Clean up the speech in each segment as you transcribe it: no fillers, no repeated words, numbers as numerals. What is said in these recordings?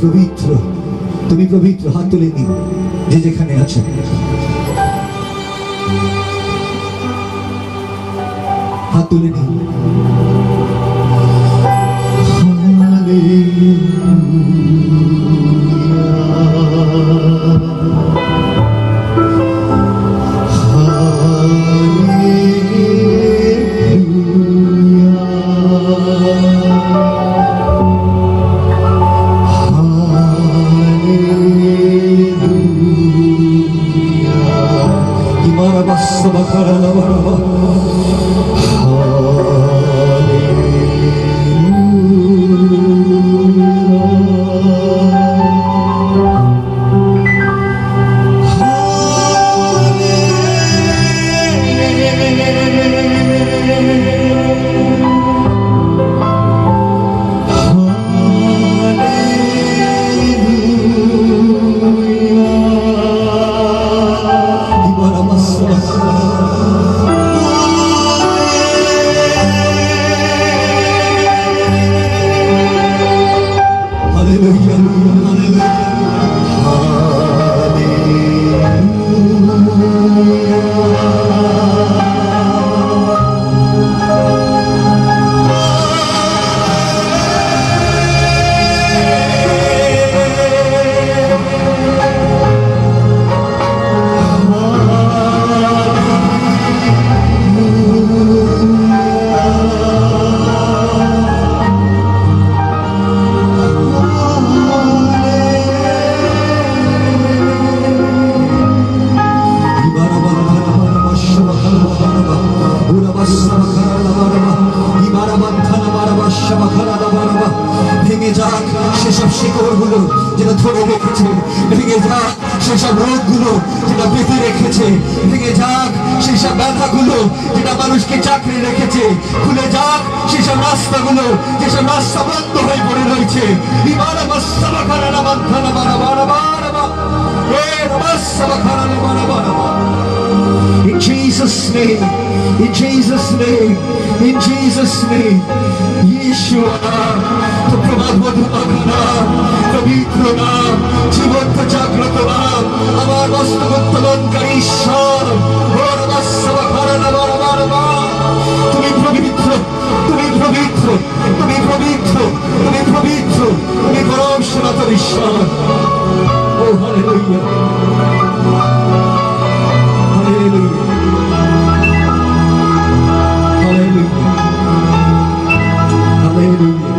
পবিত্র, তুমি পবিত্র। হাত তুলে নিন যে যেখানে আছেন। হাত তুলে নিন। ভেঙে যাক সেসব শিকড়গুলো যেটা ধরে রেখেছে, ভেঙে যাক সেসব রোগগুলো যেটা বেঁধে রেখেছে, ভেঙে যাক সেসব ব্যথাগুলো যেটা মানুষকে চাকরি রেখেছে, খুলে যাক সেসব রাস্তাগুলো যেসব রাস্তা বন্ধ হয়ে পড়ে রয়েছে। In Jesus' name, in Jesus' name, in Jesus' name, Yeshua, তো প্রভাববধূ নাম, পবিত্র নাম, জীবন্ত জাগ্রত নাম, আমার মস্তকোত্তোলনকারী ঈশ্বর, তুমি পবিত্র, তুমি পবিত্র, তুমি পবিত্র, তুমি পবিত্র, তুমি পরম সনাতন ঈশ্বর। ও হালেলুয়া, হালেলুয়া, হালেলুয়া, হালেলুয়া।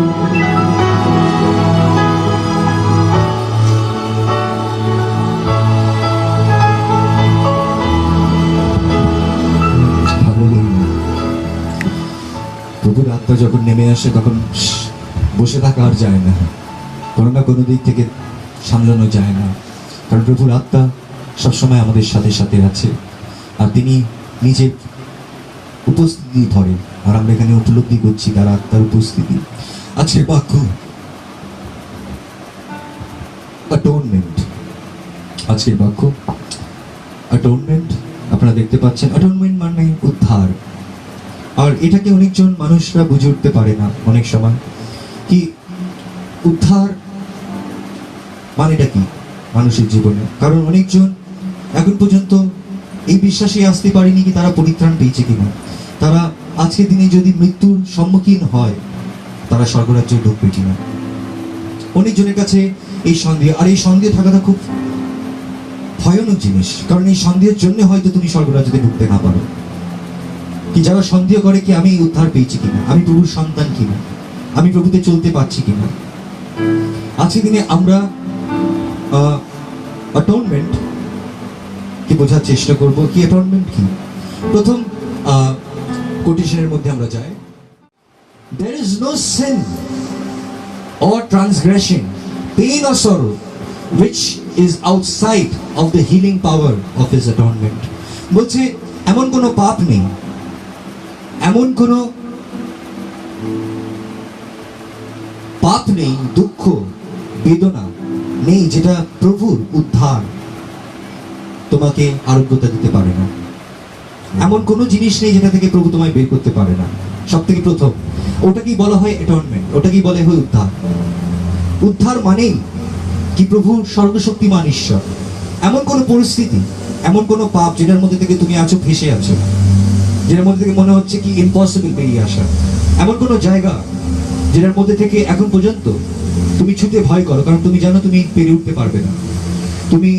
প্রভুর আত্মা যখন নেমে আসে তখন বসে থাকা আর যায় না, কোনো না কোনো দিক থেকে সামলানো যায় না, কারণ প্রভুর আত্মা সবসময় আমাদের সাথে সাথে আছে আর তিনি নিজের উপস্থিতি ধরেন, আর আমরা এখানে উপলব্ধি করছি তার আত্মার উপস্থিতি। আজকের বাক্য অ্যাটোনমেন্ট, আজকের বাক্য অ্যাটোনমেন্ট। আপনারা দেখতে পাচ্ছেন অ্যাটোনমেন্ট মানে উদ্ধার, আর এটাকে অনেকজন মানুষরা বুঝে উঠতে পারে না অনেক সময় কি উদ্ধার মানেটা কি মানুষের জীবনে, কারণ অনেকজন এখন পর্যন্ত এই বিশ্বাসে আসতে পারেনি কি তারা পরিত্রাণ পেয়েছে কিনা, তারা আজকের দিনে যদি মৃত্যুর সম্মুখীন হয় তারা স্বর্গরাজ্যে ঢুকবে কিনা। অনেকজনের কাছে এই সন্দেহ, আর এই সন্দেহ থাকাটা খুব ভয়ানক জিনিস, কারণ এই সন্দেহের জন্য হয়তো তুমি স্বর্গরাজ্যে ঢুকতে না পারো। কি যারা সন্দেহ করে কি আমি উদ্ধার পেয়েছি কিনা, আমি প্রভুর সন্তান কিনা, আমি প্রভুতে চলতে পারছি কিনা। আজকের দিনে আমরা অ্যাটোনমেন্ট কি বোঝার চেষ্টা করব, কি অ্যাটোনমেন্ট কি। প্রথম কোটেশনের মধ্যে আমরা যাই, there is no sin or transgression, pain or sorrow which is outside of the healing power of his atonement। বলছে এমন কোনো পাপ নেই, এমন কোনো পাপ নেই, দুঃখ বেদনা নেই যেটা প্রভুর উদ্ধার তোমাকে আরোগ্যতা দিতে পারে না। এমন কোনো জিনিস নেই যেটা থেকে প্রভু তোমায় বের করতে পারে না। সব থেকে প্রথম ওটাকেই বলা হয় অ্যাটনমেন্ট, ওটাকেই বলা হয় উদ্ধার। উদ্ধার মানেই কি প্রভু সর্বশক্তিমান ঈশ্বর, এমন কোনো পরিস্থিতি, এমন কোনো পাপ যেটার মধ্যে থেকে তুমি আছো, ফেসে আছো, যেটার মধ্যে থেকে মনে হচ্ছে কি ইম্পসিবল বেরিয়ে আসা, এমন কোনো জায়গা যেটার মধ্যে থেকে এখন পর্যন্ত তুমি ছুটে ভয় করো, কারণ তুমি জানো তুমি পেরে উঠতে পারবে না, তুমি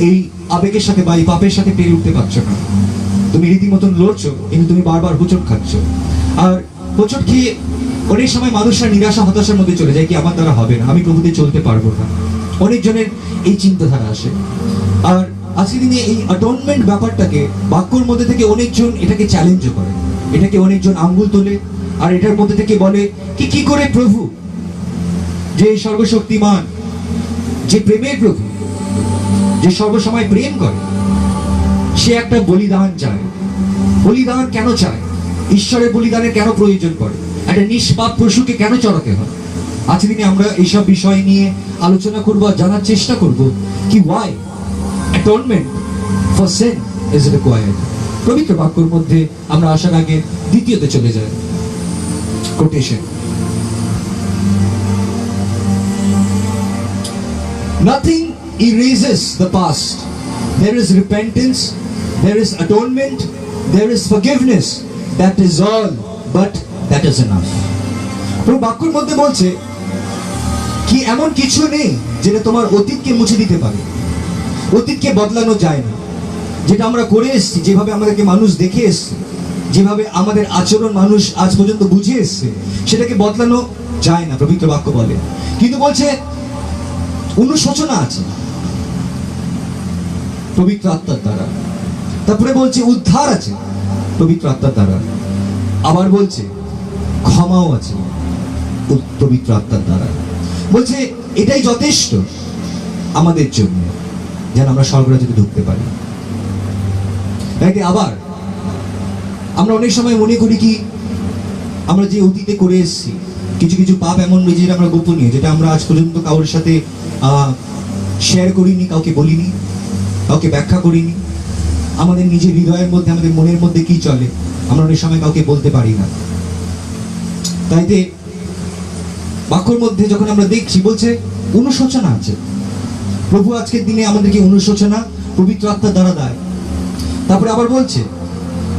এই আবেগের সাথে বা এই পাপের সাথে পেরে উঠতে পারছো না, তুমি রীতিমতন লড়ছো, কিন্তু তুমি বারবার হোঁচট খাচ্ছ। আর হোঁচট খেয়ে অনেক সময় মানুষরা নিরাশা হতাশার মধ্যে চলে যায়, কি আমার দ্বারা হবে না, আমি প্রভুতে চলতে পারবো না। অনেকজনের এই চিন্তাধারা আসে। আর আজকের দিনে এই অ্যাটনমেন্ট ব্যাপারটাকে বাক্যর মধ্যে থেকে অনেকজন এটাকে চ্যালেঞ্জও করে, এটাকে অনেকজন আঙ্গুল তোলে, আর এটার মধ্যে থেকে বলে কি করে প্রভু, যে সর্বশক্তিমান, যে প্রেমের প্রভু, যে সর্বসময় প্রেম করে, সে একটা বলিদান চায়। বলিদান কেন চায়? ঈশ্বরের বলিদানের কেন প্রয়োজন পড়ে? একটা নিষ্পাপ পশুকে কেন চড়াতে হয়? আজকের দিনে আমরা এইসব বিষয় নিয়ে আলোচনা করবো আর জানার চেষ্টা করব কি why atonement for sin is required. পবিত্র বাক্যের মধ্যে আমরা আসার আগে দ্বিতীয়তে চলে যাই। Quotation, nothing erases the past. There is repentance, there is atonement, there is forgiveness. That is all, but that is enough. প্রভু বাক্যের মধ্যে বলছে কি এমন কিছু নেই যেটা তোমার অতীতকে মুছে দিতে পারে, অতীতকে বদলানো যায় না। যেটা আমরা করে এসেছি, যেভাবে আমাদেরকে মানুষ দেখে এসছে, যেভাবে আমাদের আচরণ মানুষ আজ পর্যন্ত বুঝে এসছে, সেটাকে বদলানো যায় না, পবিত্র বাক্য বলে। কিন্তু বলছে অনুশোচনা আছে পবিত্র আত্মার দ্বারা, তারপরে বলছে উদ্ধার আছে পবিত্র আত্মার দ্বারা, আবার বলছে ক্ষমাও আছে পবিত্র আত্মার দ্বারা। বলছে এটাই যথেষ্ট আমাদের জন্য যেন আমরা স্বর্গরাজ্যে ঢুকতে পারি। আবার আমরা অনেক সময় মনে করি কি আমরা যে অতীতে করে এসেছি কিছু কিছু পাপ এমন রয়েছে যেটা আমরা গোপনীয়, যেটা আমরা আজ পর্যন্ত কারোর সাথে শেয়ার করিনি, কাউকে বলিনি, কাউকে ব্যাখ্যা করিনি। আমাদের নিজের হৃদয়ের মধ্যে, আমাদের মনের মধ্যে কি চলে আমরা অনেক সময় কাউকে বলতে পারি না। তাইতে বাক্যর মধ্যে যখন আমরা দেখছি বলছে অনুশোচনা আছে। প্রভু আজকের দিনে আমাদেরকে অনুশোচনা পবিত্র আত্মার দ্বারা দেয়। তারপরে আবার বলছে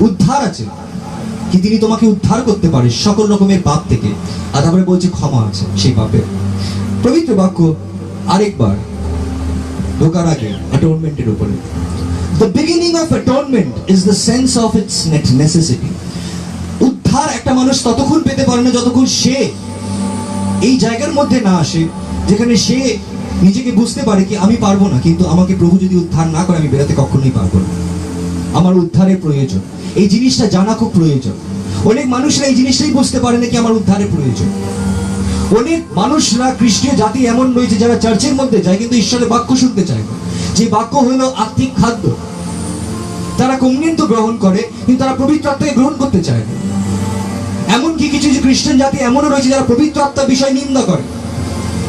উদ্ধার আছে, কি তিনি তোমাকে উদ্ধার করতে পারে সকল রকমের পাপ থেকে। আর তারপরে বলছে ক্ষমা আছে সেই পাপের। পবিত্র বাক্য আরেকবার ঢোকার আগে অ্যাটনমেন্টের উপরে, the beginning of atonement is the sense of its necessity. উদ্ধার একটা মানুষ ততক্ষণ পেতে পারে না যতক্ষণ সে এই জায়গার মধ্যে না আসে যেখানে সে নিজেকে বুঝতে পারে কি আমি পারবো না, কিন্তু আমাকে প্রভু যদি উদ্ধার না করে আমি বেরোতে কখনোই পারবো না, আমার উদ্ধারের প্রয়োজন। এই জিনিসটা জানা খুব প্রয়োজন। অনেক মানুষরা এই জিনিসটাই বুঝতে পারে না কি আমার উদ্ধারের প্রয়োজন। অনেক মানুষরা খ্রিস্টীয় জাতি এমন রয়েছে যারা চার্চের মধ্যে যায় কিন্তু ঈশ্বরের বাক্য শুনতে চায় না। যে বাক্য হলো আত্মিক খাদ্য, তারা কমিউনিয়ন তো গ্রহণ করে কিন্তু তারা পবিত্র আত্মাকে গ্রহণ করতে চায় না। এমনকি কিছু খ্রিস্টান জাতি এমনও রয়েছে যারা পবিত্র আত্মার বিষয় নিন্দা করে।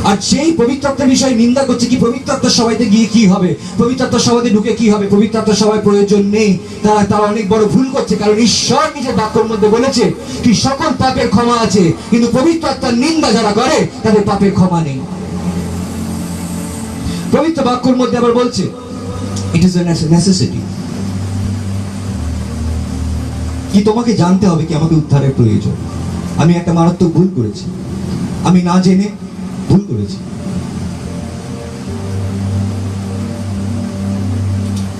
আর সেই পবিত্র আত্মার বিষয় নিন্দা করছে কি পবিত্র আত্মার সবাইতে গিয়ে কি হবে, পবিত্র আত্মার সবাইতে ঢুকে কি হবে, পবিত্র আত্মার সবাই প্রয়োজন নেই। তারা অনেক বড় ভুল করছে, কারণ ঈশ্বর নিজের বাক্যের মধ্যে বলেছে কি সকল পাপের ক্ষমা আছে, কিন্তু পবিত্র আত্মার নিন্দা যারা করে তাদের পাপের ক্ষমা নেই। পবিত্র বাক্যের মধ্যে আবার বলছে ইট ইজ এ নেসেসিটি, কি তোমাকে জানতে হবে কি আমাকে উদ্ধারের প্রয়োজন। আমি একটা মারাত্মক ভুল করেছি, আমি না জেনে ভুল করেছি।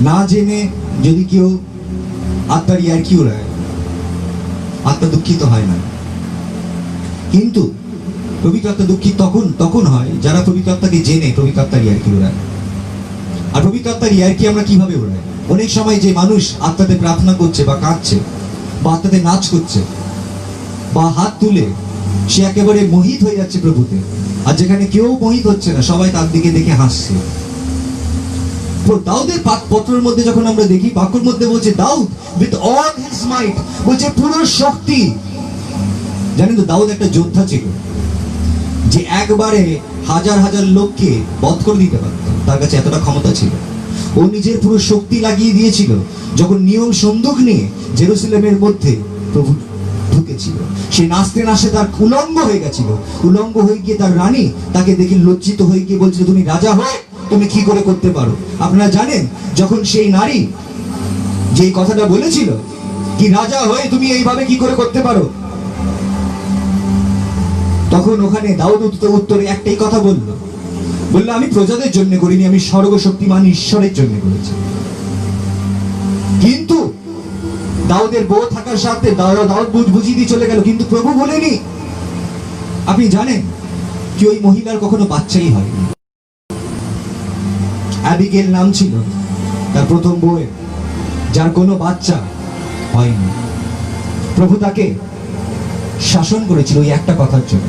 না জেনে যদি কেউ আত্মার ইয়ার্কি ওড়ায়, আত্মা দুঃখিত হয় না। কিন্তু পবিত্র আত্মা দুঃখিত তখন হয় যারা পবিত্র আত্মাকে জেনে পবিত্র আত্মার ইয়ার্কি ওড়ায়। আর পবিত্র আত্মার ইয়ার্কি আমরা কিভাবে ওড়াই? অনেক সময় যে মানুষ আত্মাতে প্রার্থনা করছে বা কাঁদছে বা আত্মাতে নাচ করছে বা হাত তুলে, সে একেবারে মোহিত হয়ে যাচ্ছে প্রভুতে। আর যেখানে কেউ মোহিত হচ্ছে না, সবাই তার দিকে দেখে হাসছে। দাউদের পত্রের মধ্যে যখন আমরা দেখি বাক্যের মধ্যে বলছে দাউদ উইথ অল হিজ মাইট, বলছে পুরো শক্তি। জানেন তো দাউদ একটা যোদ্ধা ছিল যে একবারে হাজার হাজার লোককে বধ করে দিতে পারত, তার কাছে এতটা ক্ষমতা ছিল। ও নিজের পুরো শক্তি লাগিয়ে দিয়েছিল যখন নিয়ম সন্দুক নিয়ে জেরুজালেমের মধ্যে প্রভু ঢুকেছিল। সে নাচতে নাচতে তার উলঙ্গ হয়ে গেছিল। উলঙ্গ হয়ে গিয়ে তার রানী তাকে দেখে লজ্জিত হয়ে গিয়ে বলছিল, তুমি রাজা হয়ে তুমি কি করে করতে পারো? আপনারা জানেন, যখন সেই নারী যেই কথাটা বলেছিল, কি রাজা হয়ে তুমি এইভাবে কি করে করতে পারো, তখন ওখানে দাউদ উত্তরে একটাই কথা বললো, আমি প্রজাদের জন্য করিনি, আমি সর্বশক্তিমান ঈশ্বরের জন্য করেছি। কিন্তু দাউদের বউ থাকার সাথে দাউদ বুঝিয়ে দিয়ে চলে গেল, কিন্তু প্রভু বলেনি। আপনি জানেন কি ওই মহিলার কখনো বাচ্চাই হয়নি। অ্যাবিগেল নাম ছিল তার প্রথম বউয়ের, যার কোনো বাচ্চা হয়নি। প্রভু তাকে শাসন করেছিল ওই একটা কথার জন্য,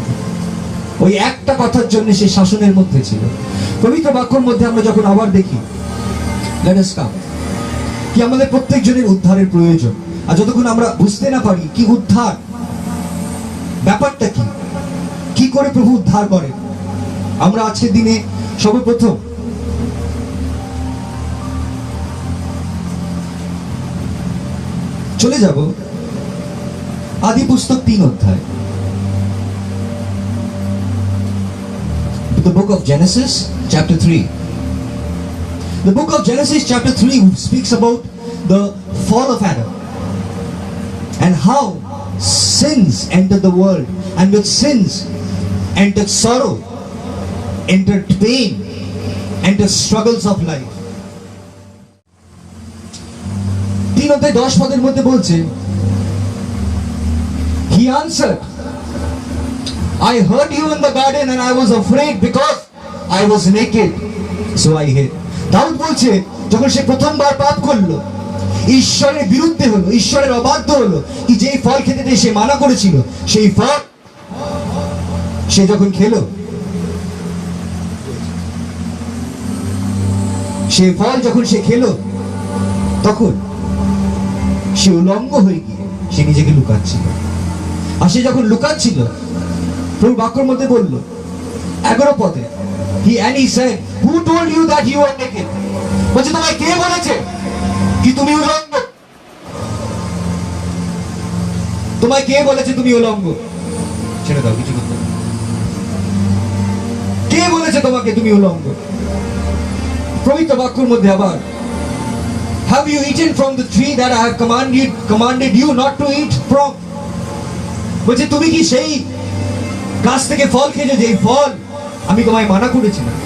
ওই একটা কথার জন্য সে শাসনের মধ্যে ছিল। পবিত্র বাক্যের মধ্যে আমরা যখন আবার দেখি, let us come, কি আমাদের প্রত্যেকজনের উদ্ধারের প্রয়োজন। আর যতক্ষণ আমরা বুঝতে না পারি কি উদ্ধার ব্যাপারটা কি করে প্রভু উদ্ধার করে, আমরা আজকের দিনে সর্বপ্রথম চলে যাব আদি পুস্তক 3 অধ্যায়, the book of Genesis chapter 3. The book of Genesis chapter 3 speaks about the fall of Adam and how sins entered the world, and with sins entered sorrow, entered pain, entered struggles of life. 3 অধ্যায় 10 পদের মধ্যে বলছে, he answered, I heard you in the garden and I was afraid because I was naked, so I hid. দাউদ বলছে, যখন সে প্রথমবার পাপ করলো, ঈশ্বরের বিরুদ্ধে হলো, ঈশ্বরের অবাধ্য হলো, কি যেই ফল খেতে সে মানা করেছিল, সেই ফল সে যখন খেলো, সেই ফল যখন সে খেলো, তখন সে উলঙ্গ হয়ে গিয়ে সে নিজেকে লুকাচ্ছিল। আর সে যখন লুকাচ্ছিল, প্রভু বাক্যের মধ্যে বলল 11 পদে, and he said, who told you that you are naked? বলছে, তোমায় কে বলেছে কি তুমি উলঙ্গ? তোমায় কে বলেছে তুমি উলঙ্গ? ছেড়ে দাও, কিছু করতে। কে বলেছে তোমাকে তুমি উলঙ্গ? পবিত্র বাক্যের মধ্যে আবার, have you eaten from the tree that I have commanded you not to eat from? বলছে, তুমি কি সেই গাছ থেকে ফল খেয়েছো যেই ফল আমি তোমায় মানা করেছিলাম,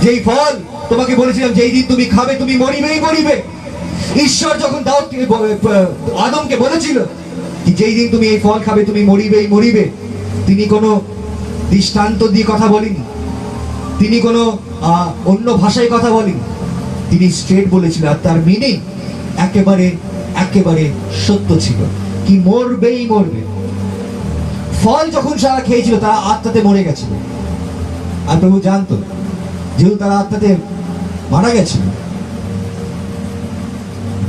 যেই ফল তোমাকে বলেছিলাম যেই দিন তুমি খাবে তুমি মরিবেই মরিবে। ঈশ্বর যখন আদমকে বলেছিল কি যেই দিন তুমি এই ফল খাবে তুমি মরিবেই মরিবে, তিনি কোনো দৃষ্টান্ত দিয়ে কথা বলেনি, তিনি কোনো অন্য ভাষায় কথা বলেনি, তিনি স্ট্রেট বলেছিলেন। আর তার মিনিং একেবারে সত্য ছিল, কি মরবেই মরবে। ফল যখন যারা খেয়েছিল তারা আত্মাতে মরে গেছিল, আর প্রভু জানতো যেহেতু তারা আত্মাতে মারা গেছিল,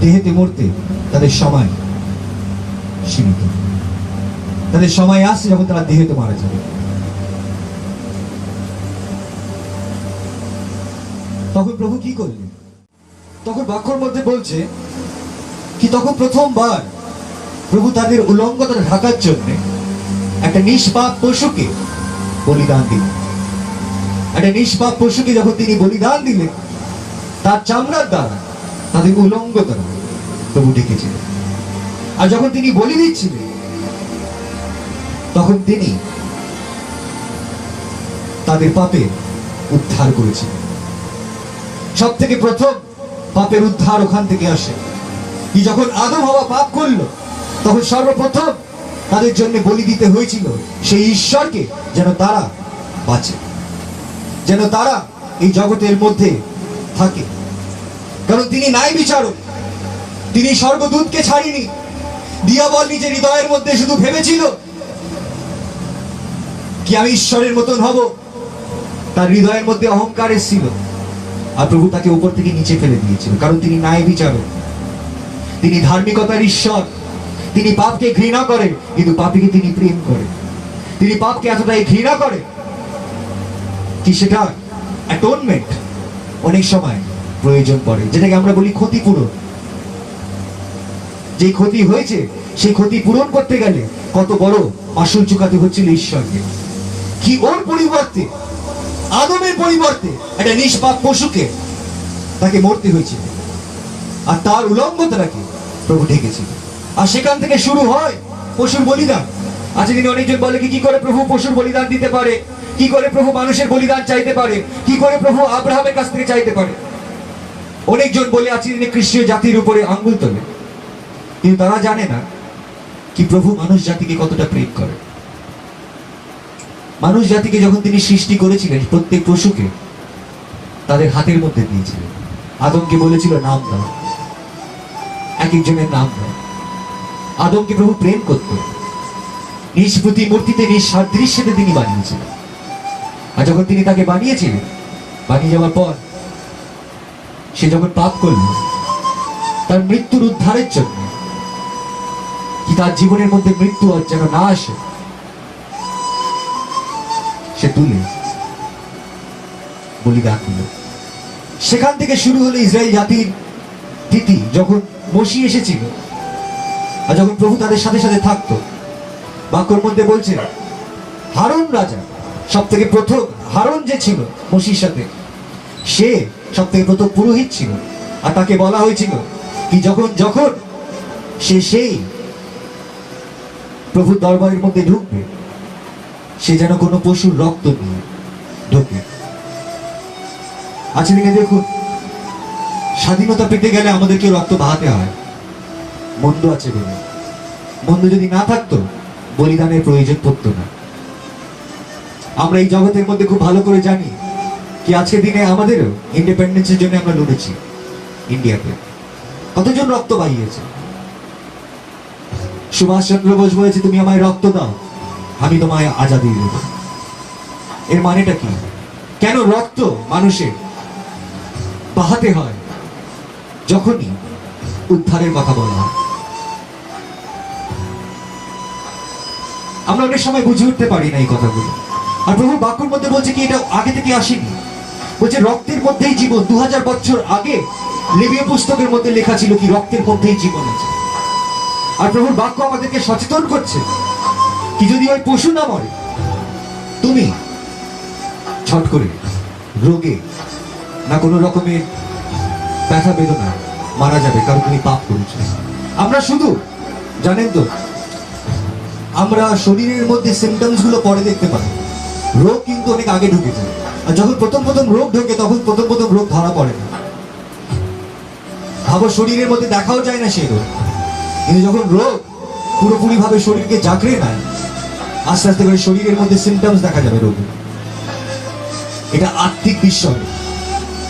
দেহেতে মরতে তাদের সময় সীমিত, তাদের সময় আসছে যখন তারা দেহেতে মারা যাবে। তখন প্রভু কি করলেন? তখন বাক্যের মধ্যে বলছে কি তখন প্রথমবার প্রভু তাদের উলঙ্গতা ঢাকার জন্য একটা নিষ্পাপ পশুকে বলিদান দিলেন। একটা নিষ্পাপ পশুকে যখন তিনি বলিদান দিলেন, তার চামড়ার দ্বারা তাদের উলঙ্গতা প্রভু ঢেকেছিলেন। আর যখন তিনি বলি দিচ্ছিলেন, তখন তিনি তাদের পাপের উদ্ধার করেছিলেন। সব থেকে প্রথম পাপের উদ্ধার ওখান থেকে আসে। কি যখন আদম হাওয়া পাপ করলো, তখন সর্বপ্রথম তাদের জন্য বলি দিতে হয়েছিল সেই ঈশ্বরকে, যেন তারা বাঁচে, যেন তারা এই জগতের মধ্যে থাকে। কারণ তিনি ন্যায় বিচারক, তিনি স্বর্গদূতকে ছাড়িনি। দিয়াবল নিজের হৃদয়ের মধ্যে শুধু ভেবেছিল কি আমি ঈশ্বরের মতন হব, তার হৃদয়ের মধ্যে অহংকার এসেছিল। আর প্রভু তাকে উপর থেকে নিচে ফেলে দিয়েছিল, কারণ তিনি ন্যায় বিচারক, তিনি ধার্মিকতার ঈশ্বর। তিনি পাপকে ঘৃণা করে, কিন্তু পাপীকে তিনি প্রেম করে। তিনি পাপকে এতটাই ঘৃণা করে কি সেটা অ্যাটোনমেন্ট অনেক সময় প্রয়োজন পড়ে, যেটাকে আমরা বলি ক্ষতিপূরণ। যে ক্ষতি হয়েছে সেই ক্ষতি পূরণ করতে গেলে কত বড় মাসুল চুকাতে হচ্ছিল ঈশ্বরকে, কি ওর পরিবর্তে, আদমের পরিবর্তে একটা নিষ্পাপ পশুকে তাকে মরতে হয়েছিল, আর তার উলঙ্গতাকে প্রভু ঢেকেছিল। আর সেখান থেকে শুরু হয় পশুর বলিদান। আজকে দিনে অনেকজন বলে কি করে প্রভু পশুর বলিদান দিতে পারে, কি করে প্রভু মানুষের বলিদান চাইতে পারে, কি করে প্রভু আব্রাহামের কাছ থেকে চাইতে পারে। অনেকজন বলে আজকে দিনে খ্রিস্টীয় জাতির উপরে আঙ্গুল তোলে, কিন্তু তারা জানে না কি প্রভু মানুষ জাতিকে কতটা প্রেম করে। মানুষ জাতিকে যখন তিনি সৃষ্টি করেছিলেন, প্রত্যেক পশুকে তাদের হাতের মধ্যে দিয়েছিলেন। আদমকে বলেছিল নাম দাও, এক একজনের নাম দাও। আদমকে প্রভু প্রেম করত, নিজ প্রতিমূর্তিতে নিজ সাদৃশ্যতে তিনি বানিয়েছিলেন। আর যখন তিনি তাকে বানিয়েছিলেন, বানিয়ে যাওয়ার পর সে যখন পাপ করল, তার মৃত্যুর উদ্ধারের জন্য, কি তার জীবনের মধ্যে মৃত্যু আর যেন না আসে, সে তুলে বলিদান দিল। সেখান থেকে শুরু হলো ইসরায়েল জাতির তিথি। যখন মসি এসেছিল আর যখন প্রভু তাদের সাথে সাথে থাকতো, বাক্যর মধ্যে বলছে হারুন রাজা সব থেকে প্রথম, হারুন যে ছিল মসির সাথে, সে সব থেকে প্রথম পুরোহিত ছিল। আর তাকে বলা হয়েছিল কি যখন যখন সে সেই প্রভুর দরবারের মধ্যে ঢুকবে, সে যেন কোনো পশুর রক্ত নিয়ে ঢোকে। আজকে দিনে দেখুন, স্বাধীনতা পেতে গেলে আমাদেরকে রক্ত বাহাতে হয়, মন্দ আছে বলে। মন্দ যদি না থাকতো, বলিদানের প্রয়োজন পড়তো না। আমরা এই জগতের মধ্যে খুব ভালো করে জানি কি আজকের দিনে আমাদেরও ইন্ডিপেন্ডেন্সের জন্য আমরা লড়েছি। ইন্ডিয়াতে কতজন রক্ত বাহিয়েছে। সুভাষ চন্দ্র বোস বলেছে তুমি আমায় রক্ত দাও, আমি তোমায় আজাদি দেব। এর মানেটা কি? কেন রক্ত মানুষের বাহাতে হয় যখনই উদ্ধারের কথা বলা হয়? আমরা অনেক সময় বুঝে উঠতে পারি না এই কথাগুলো। আর প্রভু বাক্যের মধ্যে বলছে কি এটা আগে থেকে আসেনি, বলছে রক্তের মধ্যেই জীবন। 2000 বছর আগে লেবীয় পুস্তকের মধ্যে লেখা ছিল কি রক্তের মধ্যেই জীবন আছে। আর প্রভুর বাক্য আমাদেরকে সচেতন করছে কি যদি ওই পশু না মরে, তুমি ছট করে রোগে না কোনো রকমের ব্যথা বেদনা মারা যাবে, কারণ তুমি পাপ করেছো। আমরা শুধু জানেন তো, আমরা শরীরের মধ্যে সিমটমস গুলো পরে দেখতে পাই, রোগ কিন্তু অনেক আগে ঢুকে যায়। আর যখন প্রথম প্রথম রোগ ঢোকে, তখন প্রথম প্রথম রোগ ধরা পড়ে না। ভাবো শরীরের মধ্যে দেখাও যায় না সেই রোগ, কিন্তু যখন রোগ পুরোপুরি ভাবে শরীরকে জাগড়ে নেয়, আস্তে আস্তে করে শরীরের মধ্যে সিমটমস দেখা যাবে রোগ। এটা আত্মিক বিষয়,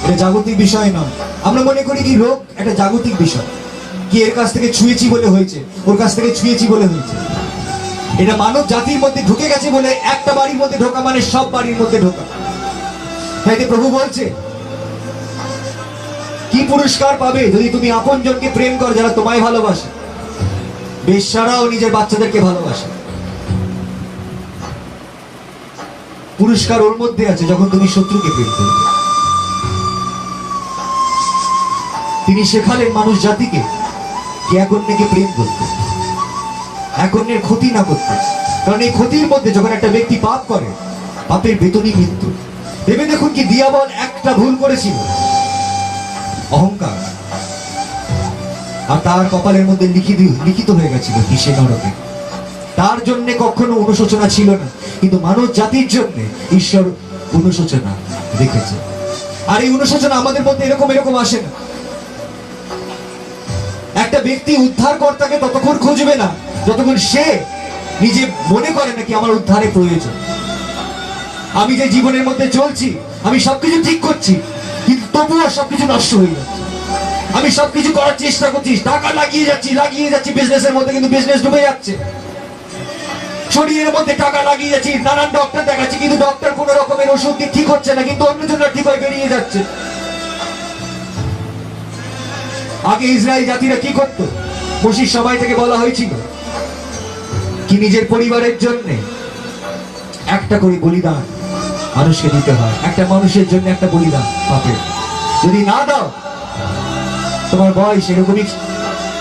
এটা জাগতিক বিষয় নয়। আমরা মনে করি কি রোগ একটা জাগতিক বিষয়, কি এর কাছ থেকে ছুঁয়েছি বলে হয়েছে, ওর কাছ থেকে ছুঁয়েছি বলে হয়েছে। এটা মানব জাতির মধ্যে ঢুকে গেছে বলে একটা বাড়ির মধ্যে ঢোকা মানে সব বাড়ির মধ্যে ঢোকা। তাই প্রভু বলছে কি পুরস্কার পাবে যদি তুমি আপন জনকে প্রেম করো যারা তোমায় ভালোবাসে। বেশ্যারাও নিজের বাচ্চাদেরকে ভালোবাসে। পুরস্কার ওর মধ্যে আছে যখন তুমি শত্রুকে প্রেম করবে। তিনি শেখালেন মানুষ জাতিকে কি এক অন্যকে প্রেম করতে, এক অন্যের ক্ষতি না করতে। কারণ এই ক্ষতির মধ্যে যখন একটা ব্যক্তি পাপ করে, পাপের বেতনই মৃত্যু। ভেবে দেখুন কি দিয়াবল একটা ভুল করেছিল, অহংকার, আর তার কপালের মধ্যে লিখিত হয়ে গেছিল কি সে নরকে। তার জন্য কখনো অনুশোচনা ছিল না, কিন্তু মানব জাতির জন্য ঈশ্বর অনুশোচনা রেখেছে। আর এই অনুশোচনা আমাদের মধ্যে এরকম এরকম আসে না। একটা ব্যক্তি উদ্ধারকর্তাকে ততক্ষণ খুঁজবে না যতক্ষণ সে নিজে মনে করে নাকি আমার উদ্ধারের প্রয়োজন। আমি যে জীবনের মধ্যে চলছি, আমি সবকিছু ঠিক করছি, কিন্তু তবুও সবকিছু নষ্ট হয়ে যাচ্ছে। আমি সবকিছু করার চেষ্টা করছি, টাকা লাগিয়ে যাচ্ছি বিজনেসের মধ্যে, কিন্তু বিজনেস ডুবে যাচ্ছে। শরীরের মধ্যে টাকা লাগিয়ে যাচ্ছি, নানান ডক্টর দেখাচ্ছি, কিন্তু ডক্টর কোন রকমের ওষুধ দিয়ে ঠিক হচ্ছে না, কিন্তু অন্যজনরা ঠিক হয়ে বেরিয়ে যাচ্ছে। আগে ইসরায়েল জাতিরা কি করত? মসির সবাই থেকে বলা হয়েছিল কি নিজের পরিবারের জন্য একটা করে বলিদান মানুষকে দিতে হয়। একটা মানুষের জন্য একটা বলিদান পাপের। যদি না দাও, তোমার বয়স এরকমই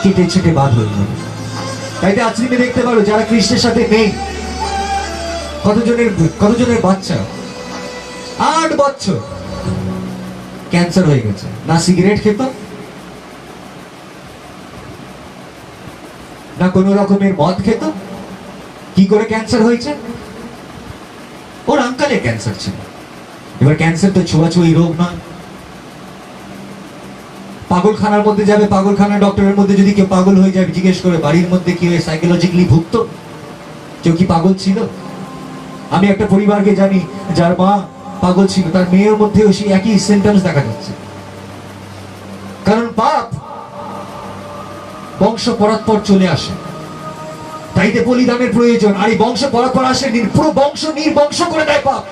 কেটে ছেটে বাদ হয়ে যাবে। তাই তো আজকে দেখতে পারো যারা খ্রিস্টের সাথে নেই, কতজনের বাচ্চা 8 বছর ক্যান্সার হয়ে গেছে, না সিগারেট খেত, না কোনো রকমের মদ খেত, কি করে ক্যান্সার হয়েছে? ওর আঙ্কালের ক্যান্সার ছিল। এবার ক্যান্সার তো ছোঁয়াছুঁয়ি রোগ নয়। পাগলখানার মধ্যে যাবে, পাগলখানা ডক্টরের মধ্যে যদি কেউ পাগল হয়ে যাবে, জিজ্ঞেস করে বাড়ির মধ্যে কি হয়ে সাইকোলজিক্যালি ভুগত, কেউ কি পাগল ছিল? আমি একটা পরিবারকে জানি যার মা পাগল ছিল, তার মেয়ের মধ্যেও সেই একই সিমটমস দেখা যাচ্ছে। কারণ পাপ বংশ পরাৎপর চলে আসে, তাইতে বলিদানের প্রয়োজন। আর এই বংশ পরাৎপর আসে, পুরো বংশ নির্বংশ করে দেয় পাপ।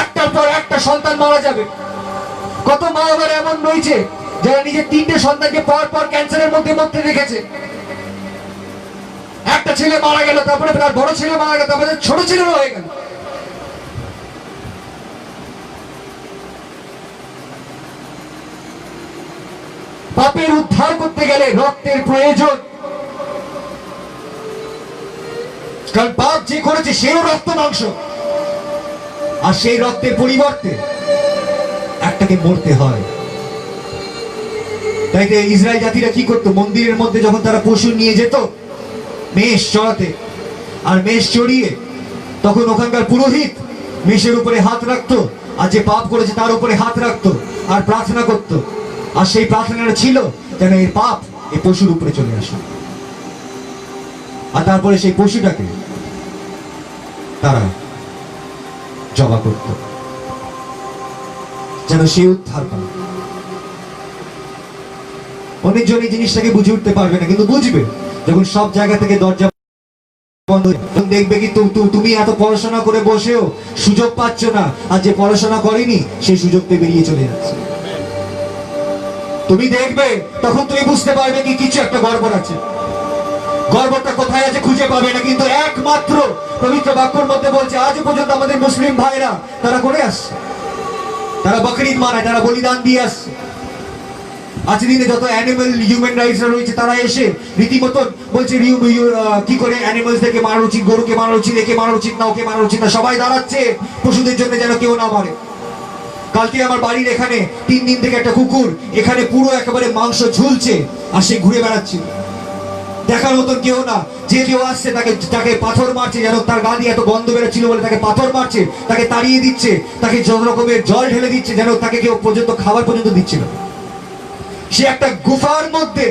একটার পর একটা সন্তান মারা যাবে। কত মা আবার এমন রয়েছে যারা নিজের 3টে সন্তানকে পর পর ক্যান্সারের মধ্যে রেখেছে। একটা ছেলে মারা গেল, তারপরে তার বড় ছেলে মারা গেল, তারপরে ছোট ছেলেও হয়ে গেল। পাপের উদ্ধার করতে গেলে রক্তের প্রয়োজন। কারণ পাপ যে করেছে সেও রক্ত মাংস, আর সেই রক্তের পরিবর্তে একটাকে মরতে হয়। তাই তো ইসরায়েল জাতিরা কি করতো, মন্দিরের মধ্যে যখন তারা পশু নিয়ে যেত মেষ চড়াতে, আর মেষ চড়িয়ে তখন ওখানকার পুরোহিত মেষের উপরে হাত রাখতো, আর যে পাপ করেছে তার উপরে হাত রাখতো আর প্রার্থনা করত। আর সেই প্রার্থনাটা ছিল যেন এর পাপ এই পশুর উপরে চলে আসে, আর তারপরে সেই পশুটাকে তারা জবা করত যেন সে উদ্ধার পায়। অনেকজন এই জিনিসটাকে বুঝে উঠতে পারবে না, কিন্তু বুঝবে যখন সব জায়গা থেকে দরজা বন্ধ, দেখবে কি তুমি এত পড়াশোনা করে বসেও সুযোগ পাচ্ছ না, আর যে পড়াশোনা করেনি সেই সুযোগটা বেরিয়ে চলে যাচ্ছে। তুমি দেখবে তখন তুমি বুঝতে পারবে কি কিছু একটা গড়বড় আছে। গর্বটা কোথায় আছে খুঁজে পাবে না, কিন্তু একমাত্র পবিত্র বাক্যের মধ্যে বলছে আজ পর্যন্ত আমাদের মুসলিম ভাইরা তারা করে আসছে, তারা বকরিদ মানায়, তারা বলিদান দিয়ে আসছে। আজ দিনে যত অ্যানিমাল হিউম্যান রাইটস রয়েছে তারা এসে রীতিমতো বলছে কি করে অ্যানিমালসদেরকে মারা উচিত, গরুকে মারা উচিত, একে মারা উচিত না, ওকে মারা উচিত না। সবাই দাঁড়াচ্ছে পশুদের জন্য যেন কেউ না মারে। কালকে আমার বাড়ির এখানে 3 দিন থেকে একটা কুকুর এখানে পুরো একেবারে মাংস ঝুলছে, আর সে ঘুরে বেড়াচ্ছে, দেখার মতন কেউ না। যে কেউ আসছে তাকে পাথর মারছে, যেন তার গা দিয়ে এত গন্ধ বেরোচ্ছিল বলে তাকে পাথর মারছে, তাকে তাড়িয়ে দিচ্ছে, তাকে যত রকমের জল ঢেলে দিচ্ছে, যেন তাকে কেউ পর্যন্ত খাবার পর্যন্ত দিচ্ছিল। সে একটা গুফার মধ্যে,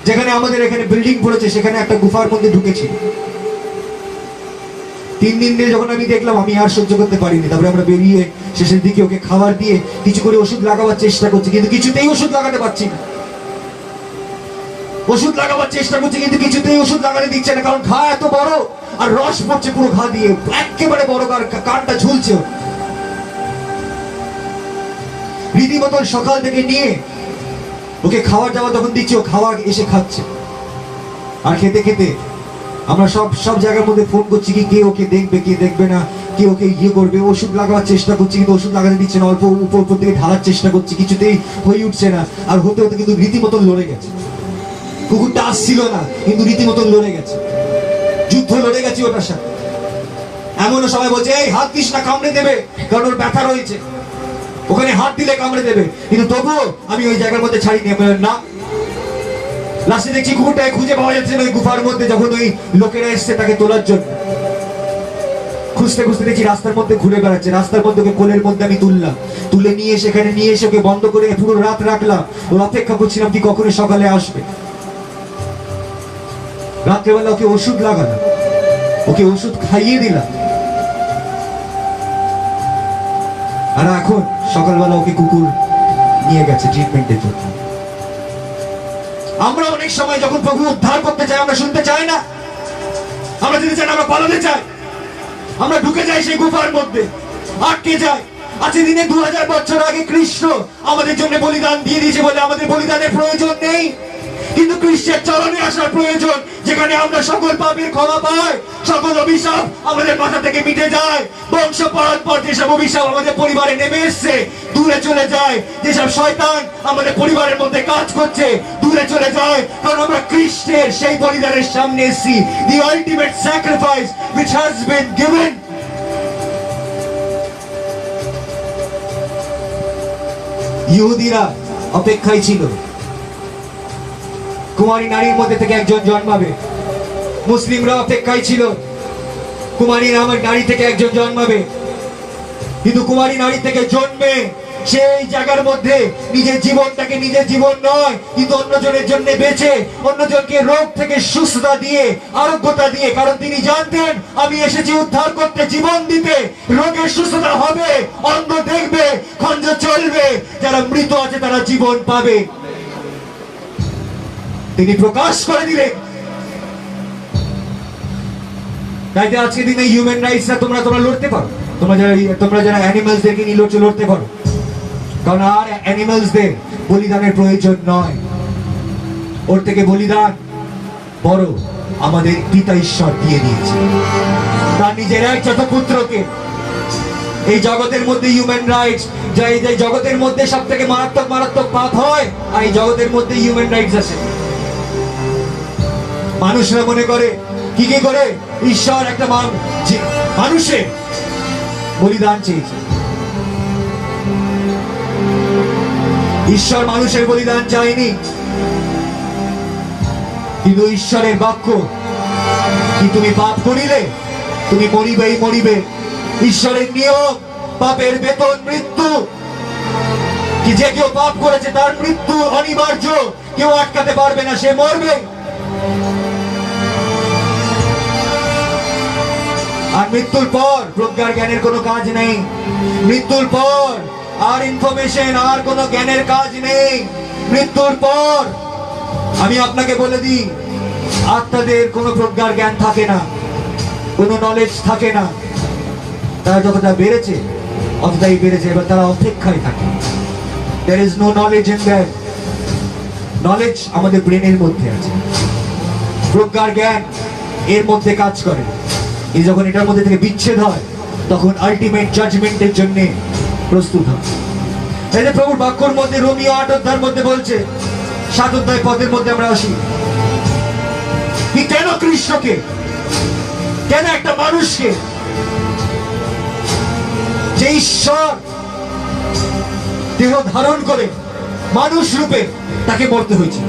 যেখানে আমাদের এখানে বিল্ডিং পড়েছে সেখানে একটা গুফার মধ্যে ঢুকেছিল। 3 দিন ধরে যখন আমি দেখলাম আমি আর সহ্য করতে পারিনি। তারপরে আমরা বেরিয়ে শেষের দিকে ওকে খাবার দিয়ে কিছু করে ওষুধ লাগাবার চেষ্টা করছি, কিন্তু কিছুতেই ওষুধ লাগাতে পারছি না। ওষুধ লাগাবার চেষ্টা করছি কিন্তু কিছুতেই ওষুধ লাগাতে দিচ্ছে না, কারণ ঘা এত বড় আর রস পড়ছে পুরো ঘা দিয়ে, একেবারে বড় কানটা ঝুলছে। রীতিমতন সকাল থেকে নিয়ে ওকে খাবার দাবার যখন দিচ্ছি ও খাবার এসে খাচ্ছে, আর খেতে খেতে আমরা সব জায়গার মধ্যে ফোন করছি কি কে ওকে দেখবে, কে দেখবে না, কে ওকে ইয়ে করবে। ওষুধ লাগাবার চেষ্টা করছি কিন্তু ওষুধ লাগাতে দিচ্ছে না, অল্প উপর থেকে ঢালার চেষ্টা করছি, কিছুতেই হয়ে উঠছে না। আর হতে হতে কিন্তু রীতিমতন লড়ে গেছে। কুকুরটা আসছিল না কিন্তু রীতিমতন লড়ে গেছে, যুদ্ধ লড়ে গেছি ওটার সাথে। এমনও সবাই বলছে এই হাত দিস না, কামড়ে দেবে, কারণ ওর ব্যথা রয়েছে, ওখানে হাত দিলে কামড়ে দেবে। কিন্তু তবুও আমি ওই জায়গার মধ্যে ছাড়িনি না। লাস্টে দেখছি কুকুরটাকে খুঁজে পাওয়া যাচ্ছে না ওই গুফার মধ্যে, যখন ওই লোকেরা এসছে তাকে তোলার জন্য। খুঁজতে খুঁজতে দেখছি রাস্তার মধ্যে ঘুরে বেড়াচ্ছে। রাস্তার মধ্যে ওকে কোলের মধ্যে আমি তুললাম, তুলে নিয়ে সেখানে নিয়ে এসে ওকে বন্ধ করে পুরো রাত রাখলাম। ওর অপেক্ষা করছিলাম কি কখনো সকালে আসবে। রাত্রেবেলা ওকে ওষুধ লাগালাম, ওকে ওষুধ খাইয়ে দিলাম, আর এখন সকালবেলা ওকে কুকুর নিয়ে গেছে ট্রিটমেন্টের জন্য। আমরা অনেক সময় যখন প্রভু উদ্ধার করতে চাই আমরা শুনতে চাই না, আমরা যেতে চাই না, আমরা পালাতে চাই, আমরা ঢুকে যাই সেই গুফার মধ্যে, আটকে যাই। আজকে দিনে 2000 বছর আগে কৃষ্ণ আমাদের জন্য বলিদান দিয়ে দিয়েছে বলে আমাদের বলিদানের প্রয়োজন নেই, কিন্তু খ্রিস্টের চরণে আসার প্রয়োজন, যেখানে আমরা সকল পাপের ক্ষমা পাই, সকল অভিশাপ আমাদের মাথা থেকে মিটে যায়, বংশ পরম্পর যেসব অভিশাপ আমাদের পরিবারে নেমে এসছে দূরে চলে যায়, যেসব শয়তান আমাদের পরিবারের মধ্যে কাজ করছে দূরে চলে যায়, কারণ আমরা খ্রিস্টের সেই বলিদানের সামনে এসেছি, the ultimate sacrifice which has been given. ইহুদিরা অপেক্ষায় ছিল কুমারী নারীর মধ্যে থেকে একজন জন্মাবে, মুসলিমরা অপেক্ষায় ছিল কুমারী নারী থেকে একজন জন্মাবে, কিন্তু কুমারী নারী থেকে জন্মে সেই জায়গার মধ্যে নিজের জীবনটাকে নিজের জীবন নয় কিন্তু অন্যজনের জন্য বেঁচে অন্যজনকে রোগ থেকে সুস্থতা দিয়ে আরোগ্যতা দিয়ে, কারণ তিনি জানতেন আমি এসেছি উদ্ধার করতে, জীবন দিতে, রোগের সুস্থতা হবে, অন্ধ দেখবে, খঞ্জ চলবে, যারা মৃত আছে তারা জীবন পাবে। তিনি প্রকাশ করে দিলেন। তাই আজকে দিনে হিউম্যান রাইটসরা তোমরা লড়তে পারো, তোমরা যারা অ্যানিমালসদেরকে নিয়ে লড়তে পারো, কারণ আর অ্যানিমালসদের বলিদানের প্রয়োজন নয়, ওর থেকে বলিদান বড় আমাদের পিতা ঈশ্বর দিয়ে দিয়েছে তার নিজের একমাত্র পুত্রকে। এই জগতের মধ্যে হিউম্যান রাইটস, এই জগতের মধ্যে সব থেকে মারাত্মক পাপ হয়, আর এই জগতের মধ্যে হিউম্যান রাইটস আছে। মানুষরা মনে করে কি করে ঈশ্বর একটা মানুষের বলিদান চেয়েছে, ঈশ্বর মানুষের বলিদান চায়নি, কিন্তু ঈশ্বরের বাক্য কি তুমি পাপ করিলে তুমি মরিবে। ঈশ্বরের নিয়ম, পাপের বেতন মৃত্যু, কি যে কেউ পাপ করেছে তার মৃত্যু অনিবার্য, কেউ আটকাতে পারবে না, সে মরবে। আর মৃত্যুর পর প্রজ্ঞার জ্ঞানের কোনো কাজ নেই, মৃত্যুর পর আর ইনফরমেশন আর কোনো জ্ঞানের কাজ নেই। মৃত্যুর পর আমি আপনাকে বলে দিই, আত্মাদের কোনো প্রজ্ঞার জ্ঞান থাকে না, কোনো নলেজ থাকে না, তারা যতটা বেড়েছে অতটাই বেড়েছে, এবার তারা অপেক্ষায় থাকে। there is no knowledge in them, knowledge আমাদের ব্রেনের মধ্যে আছে, প্রজ্ঞার জ্ঞান এর মধ্যে কাজ করে। এই যখন এটার মধ্যে থেকে বিচ্ছেদ হয় তখন আলটিমেট জাজমেন্টের জন্য প্রস্তুত হয়। এই যে প্রভুর বাক্যর মধ্যে রোমিও 8 অধ্যায়ের মধ্যে বলছে, 7 অধ্যায় পদের মধ্যে আমরা আসি, কি কেন খ্রিস্টকে, কেন একটা মানুষকে, যে ঈশ্বর দেহ ধারণ করে মানুষ রূপে তাকে মরতে হয়েছে।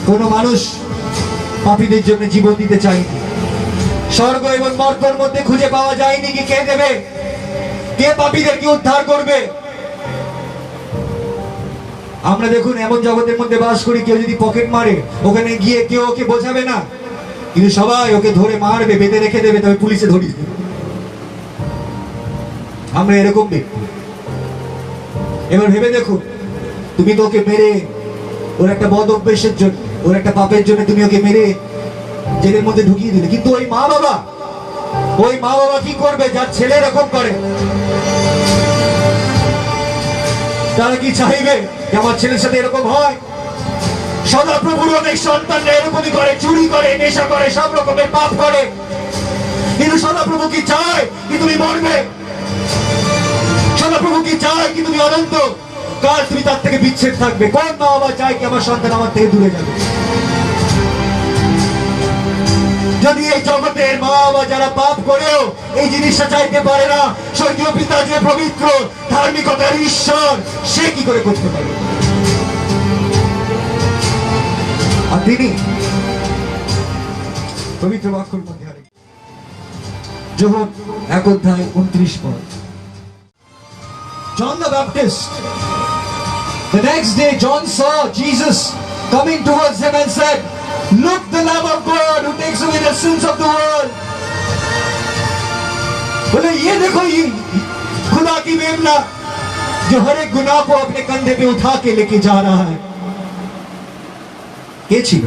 কোন মানুষ পাপীদের জন্য জীবন দিতে চায়নি, স্বর্গ এবং মর্ত্যের মধ্যে খুঁজে পাওয়া যায়নি কি কে দেবে, কে পাপীদেরকে উদ্ধার করবে। আমরা দেখুন এমন জগতের মধ্যে বাস করি, কেউ যদি পকেট মারে ওখানে গিয়ে কেউ ওকে বোঝাবে না, কিন্তু সবাই ওকে ধরে মারবে, বেঁধে রেখে দেবে, তবে পুলিশে ধরিয়ে দেবে। আমরা এরকম ব্যক্তি। এবার ভেবে দেখুন, তুমি তো ওকে মেরে, ওর একটা বদ অভ্যেসের জন্য, ওর একটা পাপের জন্য তুমি ওকে মেরে জেলের মধ্যে ঢুকিয়ে দিলে, কিন্তু ওই মা বাবা কি করবে যার ছেলে এরকম করে? তারা কি চাইবে যে আমার ছেলের সাথে এরকম হয়? সদাপ্রভুর অনেক সন্তানরা এরকমই করে, চুরি করে, নেশা করে, সব রকমের পাপ করে, কিন্তু সদাপ্রভু কি চায় কি তুমি মরবে? সদাপ্রভু কি চায় কি তুমি অনন্ত কাল তুমি তার থেকে বিচ্ছেদ থাকবে? কোন মা বাবা চায় কি আমার সন্তান আমার থেকে দূরে যাবে? যদি এই জগতের মা বাবা যারা পাপ করেও এই জিনিসটা চাইতে পারে না, স্বর্গীয় পিতা যে পবিত্র ধার্মিকতার ঈশ্বর, সে কি করে করতে পারে? আর তিনি পবিত্র বাক্যের মধ্যে যোহন 1 অধ্যায় 29 পদ, John the Baptist, the next day John saw Jesus coming towards him and said, "Look, the Lamb of God who takes away the sins of the world." बोले ये देखो ये खुदा की मेमना जो हर एक गुनाह को अपने कंधे पे उठा के लेके जा रहा है। কে ছিল?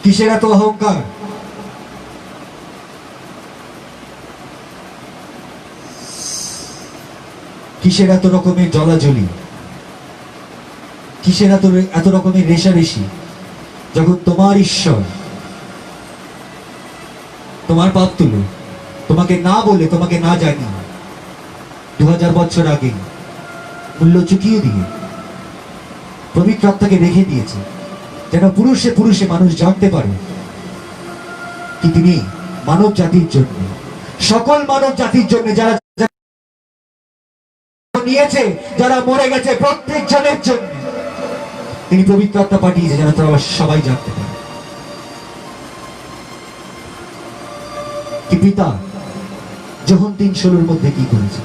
কিসের এত অহংকার? কিসের এত রকমের জলাজলি, কিসের এত রকমের রেষারেষি, যখন তোমার ঈশ্বর তোমার পাপ তুলে তোমাকে না বলে, তোমাকে না জানিয়ে 2000 বছর আগে মূল্য চুকিয়ে দিয়ে পবিত্র আত্মাকে রেখে দিয়েছে, যেন পুরুষে পুরুষে মানুষ জানতে পারে কি তিনি মানব জাতির জন্য, সকল মানব জাতির জন্য, যারা নিয়েছে, যারা মরে গেছে, প্রত্যেক জনের জন্য তিনি পবিত্র আত্মা পাঠিয়েছে, যেন তারা সবাই জানতে পারে কি পিতা যখন 3:16 মধ্যে কি করেছে।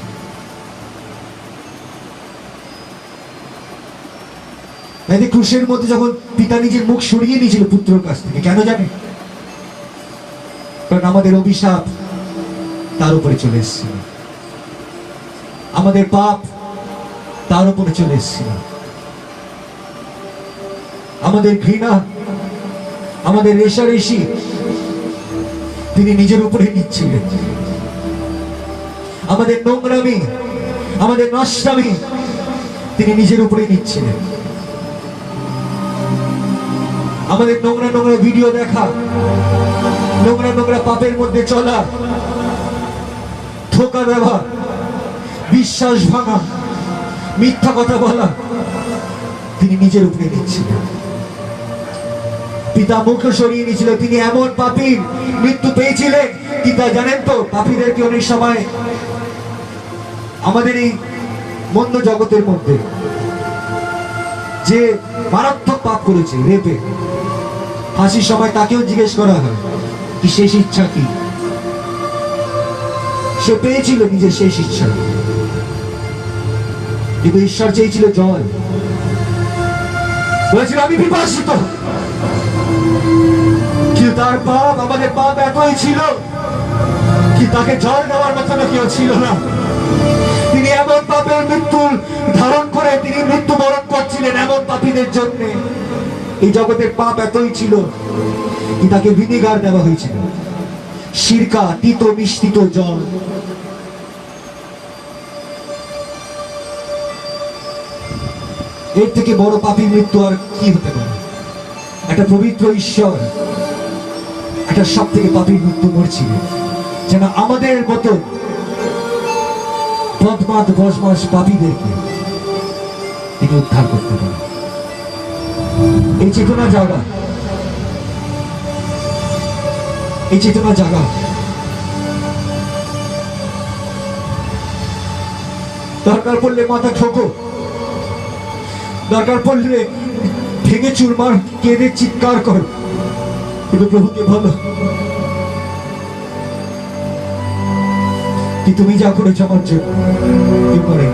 ক্রুশের মধ্যে যখন পিতা নিজের মুখ সরিয়ে নিয়েছিল পুত্রের কাছ থেকে, কেন জানে? কারণ আমাদের অভিশাপ তার উপরে চলে এসেছিল, আমাদের পাপ তার উপরে চলে এসেছিল, আমাদের ঘৃণা, আমাদের রেষারেষি তিনি নিজের উপরে নিচ্ছিলেন, আমাদের নোংরামি, আমাদের নষ্টামি তিনি নিজের উপরে নিচ্ছিলেন, আমাদের নোংরা নোংরা ভিডিও দেখা, নোংরা নোংরা পাপের মধ্যে চলা, ধোঁকা দেওয়া, বিশ্বাস ভাঙা, মিথ্যা কথা বলা তিনি নিজের উপরে নিচ্ছিলেন। পিতা মুখ সরিয়ে নিয়েছিল, তিনি এমন পাপীর মৃত্যু পেয়েছিলেন। পিতা জানেন তো, পাপীদেরকে অনেক সময় আমাদের এই মন্দ জগতের মধ্যে যে মারাত্মক পাপ করেছে, রেপে, ফাঁসির সময় তাকেও জিজ্ঞেস করা হয় কি শেষ ইচ্ছা কি। সে পেয়েছিল নিজের শেষ ইচ্ছা, কিন্তু ঈশ্বর চেয়েছিল জল। বলেছিল আমি বিপাসিত, কিন্তু তার পাপ, আমাদের পাপ এতই ছিল কি তাকে জল দেওয়ার মতো কেউ ছিল না। তিনি এমন পাপের মৃত্যু ধারণ করে তিনি মৃত্যুবরণ করছিলেন এমন পাপীদের জন্য। এই জগতের পাপ এতই ছিল কি তাকে ভিনেগার দেওয়া হয়েছিল, সিরকা, তিতো মিষ্টিত জল। এর থেকে বড় পাপীর মৃত্যু আর কি হতে পারে? একটা পবিত্র ঈশ্বর একটা সব থেকে পাপীর মৃত্যু মরছিলেন, যেন আমাদের মতো বদমাত বদমাস পাপীদেরকে তিনি উদ্ধার করতে পারেন। এই চেতনা জাগা, এই চেতনা জাগা। দরকার পড়লে মাথা ঠোকো, দরকার পড়লে ভেঙে চুরমার, কেঁদে চিৎকার কর, কিন্তু প্রভুকে বলো কি তুমি যা করেছো আমার জন্য কি করে।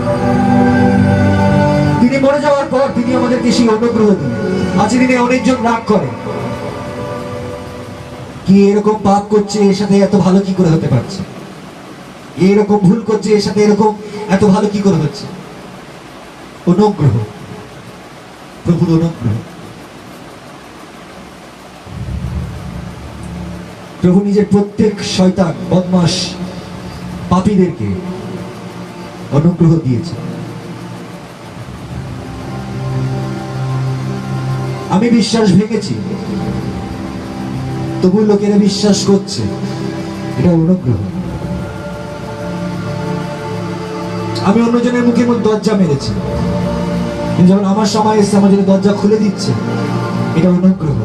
তিনি মরে যাওয়ার পর তিনি আমাদেরকে সেই অনুগ্রহ দিলেন। আজকের দিনে অনেকজন রাগ করে কি এরকম পাপ করছে, এর সাথে এত ভালো কি করে হতে পারছে, এরকম ভুল করছে, এর সাথে এরকম এত ভালো কি করে হচ্ছে। অনুগ্রহ, প্রভুর অনুগ্রহ। প্রভু নিজের প্রত্যেক শয়তান, বদমাস, পাপীদেরকে অনুগ্রহ দিয়েছে। আমি বিশ্বাস ভেঙেছি, তবু লোকেরা বিশ্বাস করছে, এটা অনুগ্রহ। আমি অন্যজনের মুখে দরজা মেরেছি, কিন্তু যখন আমার সময় এসে আমার জন্য দরজা খুলে দিচ্ছে, এটা অনুগ্রহ।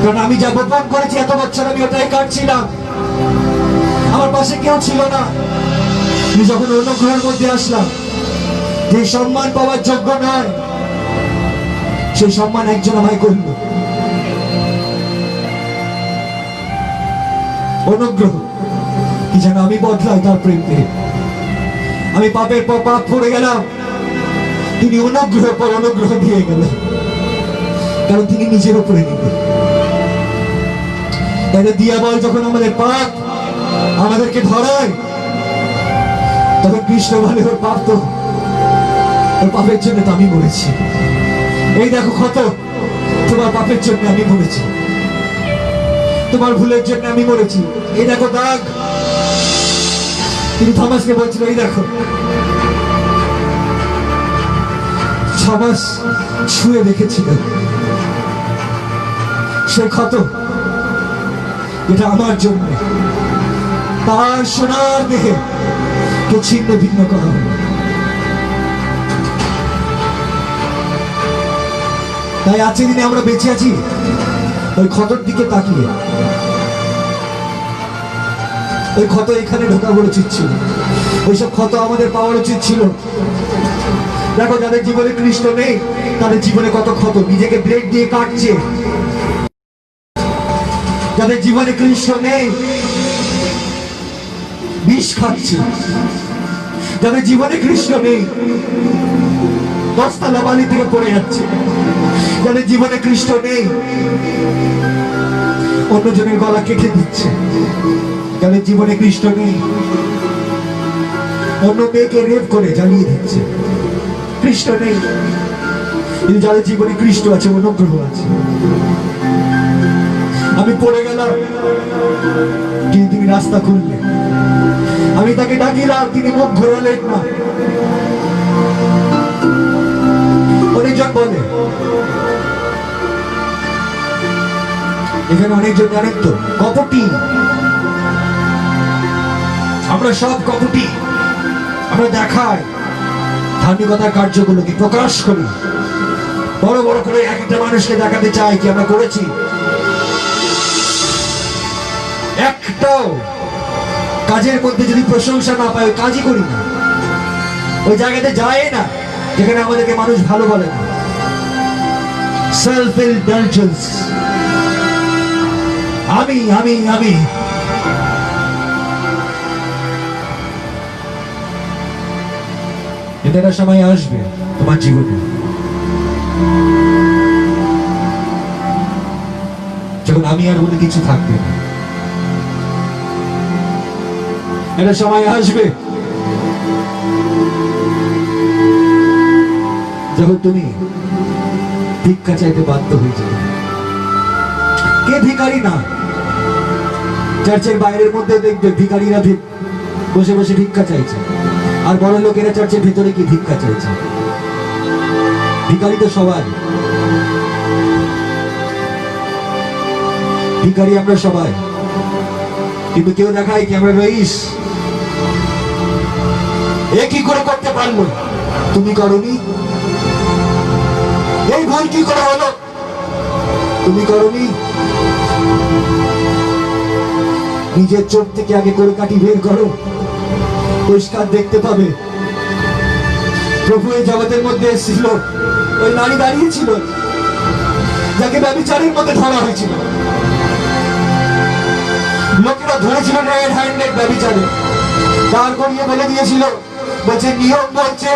কারণ আমি যা বদনাম করেছি এত বছর, আমি ওটাই কাটছিলাম, আমার পাশে কেউ ছিল না। আমি যখন অনুগ্রহের মধ্যে আসলাম, যে সম্মান পাওয়ার যোগ্য নয় সেই সম্মান একজন আমায় করল। অনুগ্রহ কি যেন আমি বদলাই তার প্রেম পেয়ে। আমি পাপের পর পাপ পড়ে গেলাম, তিনি অনুগ্রহ পর অনুগ্রহ দিয়ে গেলেন, কারণ তিনি নিজের উপরে নিলেন। তাই দিয়া বল যখন আমাদের পাপ আমাদেরকে ধরায়, তখন কৃষ্ণ বলে ওর পাপ তো, ওর পাপের জন্য তো আমি মরেছি। এই দেখো ক্ষত, তোমার পাপের জন্য আমি মরেছি, তোমার ভুলের জন্য আমি মরেছি। এই দেখো দাগ, তিনি থমাসকে বলছিল, এই দেখো 6 মাস ছুঁয়ে দেখেছিলেন সে ক্ষত, এটা আমার জন্য তার সোনার দেহে কে ছিন্ন ভিন্ন করা হবে। তাই আজকের দিনে আমরা বেঁচে আছি ওই ক্ষতর দিকে তাকিয়ে। ওই ক্ষত এখানে ঢোকাবার উচিত ছিল, ওইসব ক্ষত আমাদের পাওয়ার উচিত ছিল। দেখো, যাদের জীবনে কৃষ্ণ নেই তাদের জীবনে কত ক্ষত, নিজেকে ব্লেড দিয়ে কাটছে। যাদের জীবনে কৃষ্ণ নেই বিষ খাচ্ছে। যাদের জীবনে কৃষ্ণ নেই 10 তলা বালি থেকে পড়ে যাচ্ছে। যাদের জীবনে কৃষ্ণ নেই অন্যজনের গলা কেটে দিচ্ছে। যাদের জীবনে কৃষ্ণ নেই অন্য মেয়েকে রেপ করে জ্বালিয়ে দিচ্ছে। কৃষ্ণ নেই, কিন্তু যাদের জীবনে কৃষ্ণ আছে, অনুগ্রহ আছে। আমি পড়ে গেলাম কিন্তু তুমি রাস্তা খুললে, আমি তাকে ডাকিলাম তিনি মুখ ঘোরালেন না। অনেকজন বলে, এখানে অনেকজন জানেন তো কপটি, আমরা সব কপটি। আমরা দেখাই ধার্মিকতার কার্যগুলোকে প্রকাশ করি, বড় বড় করে একটা মানুষকে দেখাতে চাই কি আমরা করেছি। একটাও কাজের মধ্যে যদি প্রশংসা না পাই, ওই কাজই করি না, ওই জায়গাতে যায় না যেখানে আমাদেরকে মানুষ ভালো বলে না। সেলফ ইন্ডালজেন্স, আমি আমি আমি। এটা সময় আসবে তোমার জীবনে যখন আমি আর বলে কিছু থাকবে না। এটা সময় আসবে যখন তুমি ভিক্ষা চাইতে বাধ্য হয়ে যাবে। কে ভিখারি না? চার্চের বাইরের মধ্যে দেখবে ভিখারিরা বসে বসে ভিক্ষা চাইছে, আর বড় লোকেরা চার্চের ভিতরে কি ভিক্ষা চাইছে। ভিখারি তো সবাই, ভিখারি আমরা সবাই, কিন্তু কেউ দেখায় কি আমরা রইস। এ কি করে করতে পারলো? তুমি করনি। এই ভুল কি করে হলো? তুমি করনি। নিজের চোখ থেকে আগে করে কাটি বের করো, পরিষ্কার দেখতে পাবে। প্রভু এই জগতের মধ্যে এসেছিল, ওই নারী দাঁড়িয়েছিল যাকে ব্যভিচারের মধ্যে ধরা হয়েছিল। লোকেরা ধরেছিল রেড হ্যান্ডেড ব্যভিচারে, দাঁড় করিয়ে বলে দিয়েছিল, বলছে নিয়ম বলছে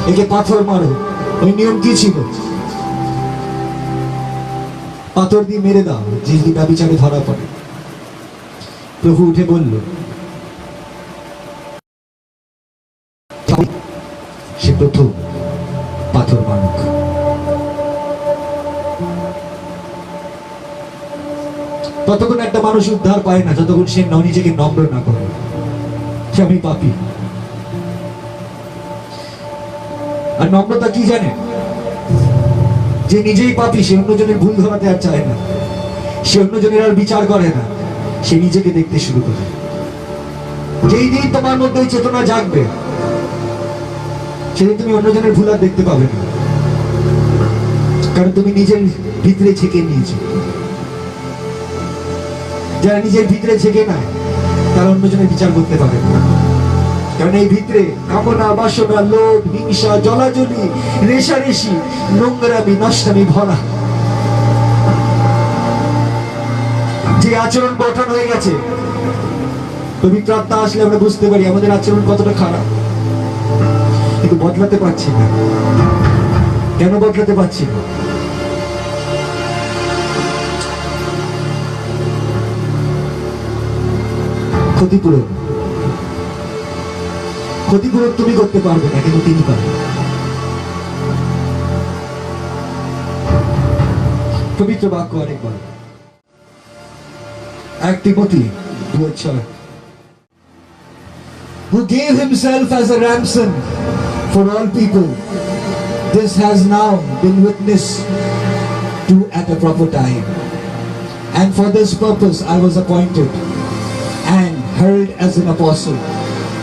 একে পাথর মারো। ওই নিয়ম কি ছিল? পাথর দিয়ে মেরে দাও যে ব্যভিচারে ধরা পড়ে। প্রভু উঠে বলল, সে প্রথম পাথর মারুক। ততক্ষণ একটা মানুষ উদ্ধার পায় না যতক্ষণ সে নিজেকে নম্র না করে সে আমি পাপী। আর নম্রতা কি জানে? যে নিজেই পাপী সে অন্যজনের ভুল ধরাতে আর চায় না, সে অন্যজনের আর বিচার করে না, সে নিজেকে দেখতে শুরু করে। যেই দিন তোমার মধ্যে ওই চেতনা জাগবে সেদিন তুমি অন্যজনের ভুল আর দেখতে পাবে না, কারণ তুমি নিজের ভিতরে ছেকে নিয়েছো। যারা নিজের ভিতরে ছেকে না তারা অন্যজনের বিচার করতে পারে না, কারণ এই ভিতরে কামনা, বাসনা, লোভ, হিংসা, জলাজলি, রেশারেশি, নোংরামি, নষ্টামি ভরা। যে আচরণ গঠন হয়ে গেছে, পবিত্র আত্মা আসলে আমরা বুঝতে পারি আমাদের আচরণ কতটা খারাপ, কিন্তু বদলাতে পারছি না। কেন বদলাতে পারছি না? ক্ষতিপূরণ, ক্ষতিপূরণ তুমি করতে পারবে না, কিন্তু তিনি পারবেন। পবিত্র বাক্য আরেকবার 1 তিমোথী 2:6 who gave himself as a ransom for all people. This has now been witnessed to at a proper time. And for this purpose I was appointed and held as an apostle.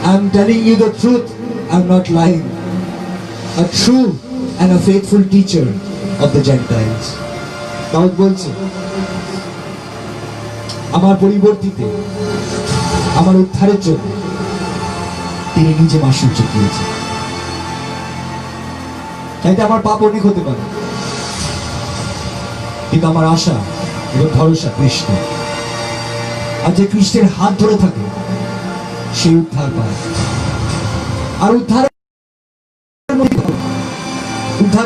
I am telling you the truth, I am not lying. A true and a faithful teacher of the Gentiles. দাউদ বলছে, আমার পরিবর্তিতে, আমার উদ্ধারের জন্য তিনি নিজে মাসুল চুকিয়েছেন। চাইতে আমার পাপ অনেক হতে পারে, কিন্তু আমার আশা এবং ভরসা কৃষ্ণ। আর যে কৃষ্ণের হাত ধরে থাকে সে উদ্ধার পায়। আর উদ্ধার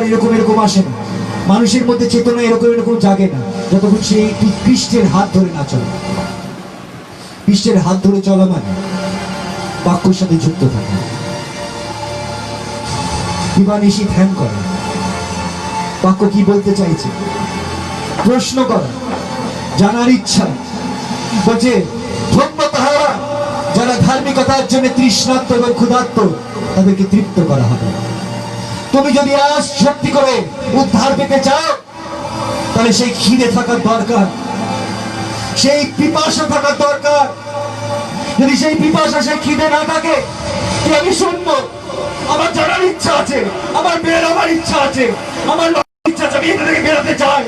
এরকম এরকম আসে না, মানুষের মধ্যে চেতনা এরকম এরকম জাগে না যতক্ষণ সেই কৃষ্ণের হাত ধরে না চলে। কৃষ্ণের হাত ধরে চলা মানে বাক্যের সাথে যুক্ত থাকা, দিবানিশি ধ্যান করা, বাক্য কি বলতে চাইছে প্রশ্ন করা, জানার ইচ্ছা। বলছে ধন্য তাহারা যারা ধার্মিকতার জন্য তৃষ্ণার্ত এবং ক্ষুধার্ত, তাদেরকে তৃপ্ত করা হবে। তুমি যদি আজ সত্যি করে উদ্ধার পেতে চাও, তাহলে সেই খিদে থাকার দরকার, সেই পিপাসা থাকার দরকার। যদি সেই পিপাসা, সেই খিদে না থাকে, কি আমি শুনবো? আমার জানার ইচ্ছা আছে, আমার বেরোবার ইচ্ছা আছে, আমার ইচ্ছা আছে, আমি এটা থেকে বেরোতে চাই,